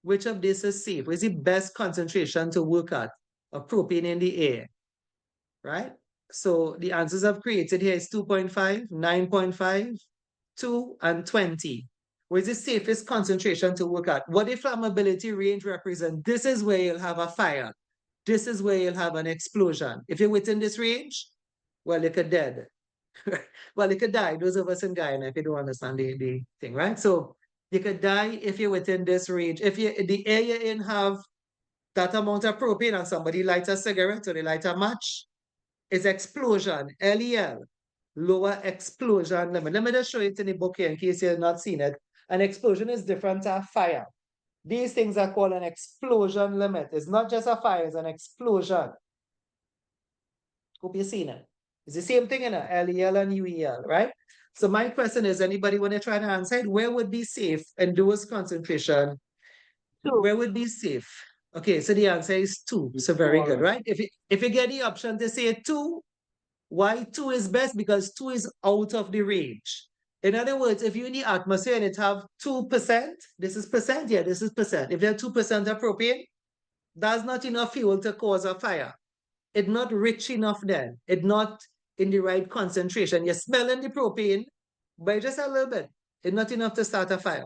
S1: Which of these is safe? What is the best concentration to work at of propane in the air, right? So the answers I've created here is 2.5, 9.5, 2, and 20. What is the safest concentration to work at? What the flammability range represent? This is where you'll have a fire. This is where you'll have an explosion. If you're within this range, well, you could dead. Well, you could die. Those of us in Guyana, if you don't understand the thing, right? So you could die if you're within this range. If you the air you're in have that amount of propane and somebody lights a cigarette or they light a match, it's explosion, LEL, lower explosion limit. Let me just show it in the book here in case you've not seen it. An explosion is different to a fire. These things are called an explosion limit. It's not just a fire, it's an explosion. Hope you've seen it. It's the same thing in a LEL and UEL, right? So my question is, anybody when they're trying to answer it, where would be safe in those concentration?
S2: 2.
S1: Where would be safe? Okay, so the answer is 2. So very good, right? If you get the option to say 2, why 2 is best? Because 2 is out of the range. In other words, if you're in the atmosphere and it have 2%, this is percent, yeah, this is percent. If you have 2% of propane, that's not enough fuel to cause a fire. It's not rich enough then. It's not in the right concentration. You're smelling the propane, but just a little bit. It's not enough to start a fire.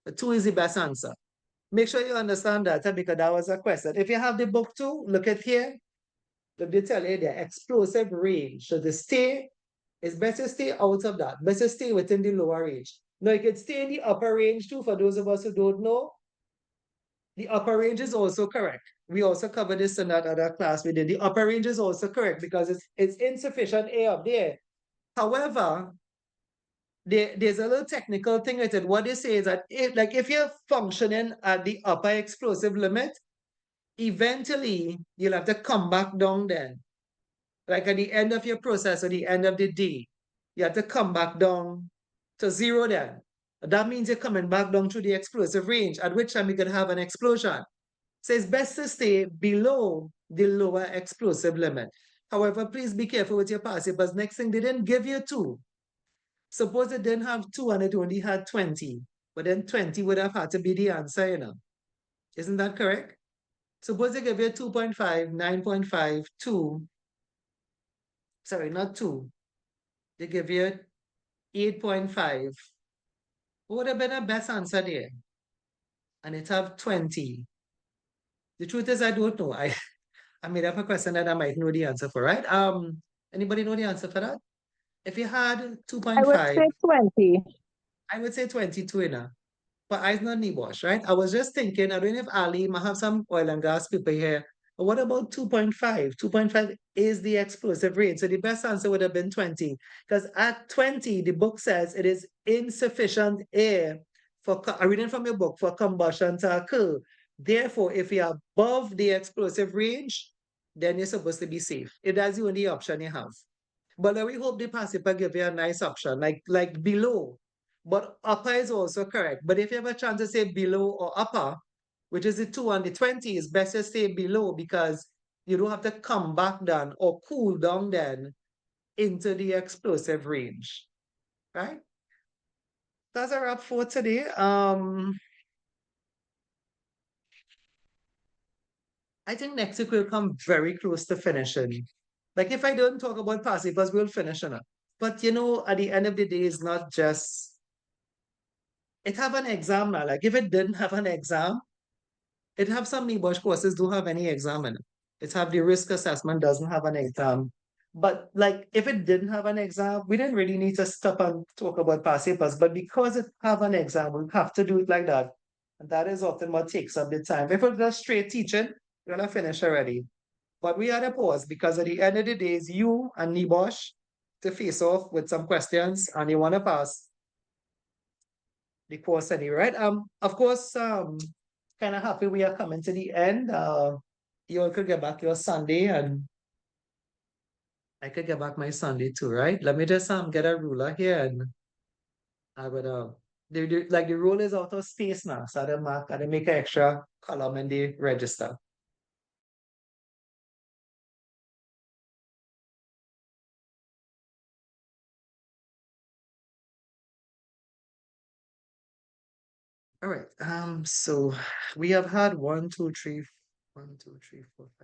S1: The 2 is the best answer. Make sure you understand that because that was a question. If you have the book too, look at here. Look, they tell you the explosive range. So it's better stay out of that. Better stay within the lower range. Now you can stay in the upper range too, for those of us who don't know. The upper range is also correct. We also covered this in that other class we did. The upper range is also correct because it's insufficient air up there. However, there's a little technical thing with it. What they say is that if you're functioning at the upper explosive limit, eventually you'll have to come back down then. Like at the end of your process, at the end of the day, you have to come back down to 0 then. That means you're coming back down to the explosive range, at which time you could have an explosion. So it's best to stay below the lower explosive limit. However, please be careful with your passive, because next thing, they didn't give you 2. Suppose it didn't have 2 and it only had 20, but then 20 would have had to be the answer, you know. Isn't that correct? Suppose they give you 2.5, 9.5, 2. Sorry, not 2. They give you 8.5. What would have been the best answer there? And it have 20. The truth is, I don't know. I made up a question that I might know the answer for, right? Anybody know the answer for that? If you had
S2: I would
S1: 2.5,
S2: say 20.
S1: I would say 22, you know. But I's not Nibosh, right? I was just thinking, I don't know if Ali might have some oil and gas people here. But what about 2.5? 2.5 is the explosive rate. So the best answer would have been 20. Because at 20, the book says it is insufficient air for, I'm reading from your book, for combustion to occur. Therefore, if you're above the explosive range, then you're supposed to be safe. If that's the only option you have. But we hope the pacifier give you a nice option, like below. But upper is also correct. But if you have a chance to say below or upper, which is the 2 and the 20, it's best to stay below because you don't have to come back down or cool down then into the explosive range, right? That's a wrap for today. I think next week we'll come very close to finishing. Like if I don't talk about passivers, we'll finish on it. But you know, at the end of the day, it's not just it have an exam now. Like if it didn't have an exam, it have some NEBOSH courses don't have any exam in it. It have the risk assessment doesn't have an exam. But like if it didn't have an exam, we didn't really need to stop and talk about past papers. But because it have an exam, we have to do it like that. And that is often what takes up the time. If it was straight teaching, we're gonna finish already. But we had a pause because at the end of the day, it's you and NEBOSH to face off with some questions and you want to pass the course anyway, right? Of course, kind of happy we are coming to the end. You all could get back your Sunday and I could get back my Sunday too, right? Let me just get a ruler here and I would like the rule is out of space now, so I make an extra column in the register. All right. So we have had 4, 5,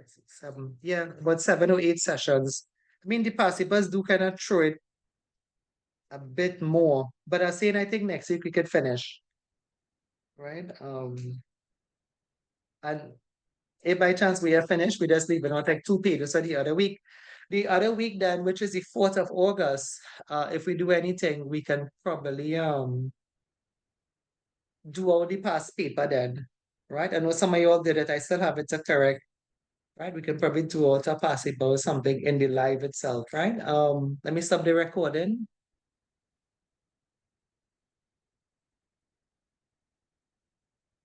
S1: 6, 7. Yeah, about 7 or 8 sessions. I mean, the participants do kind of throw it a bit more, but I'm saying I think next week we could finish. Right? And if by chance we are finished, we just leave it out like 2 pages for the other week. The other week then, which is the 4th of August, if we do anything, we can probably do all the past paper then, right? I know some of you all did it. I still have it to correct, right? We can probably do all to pass paper or something in the live itself, right? Let me stop the recording.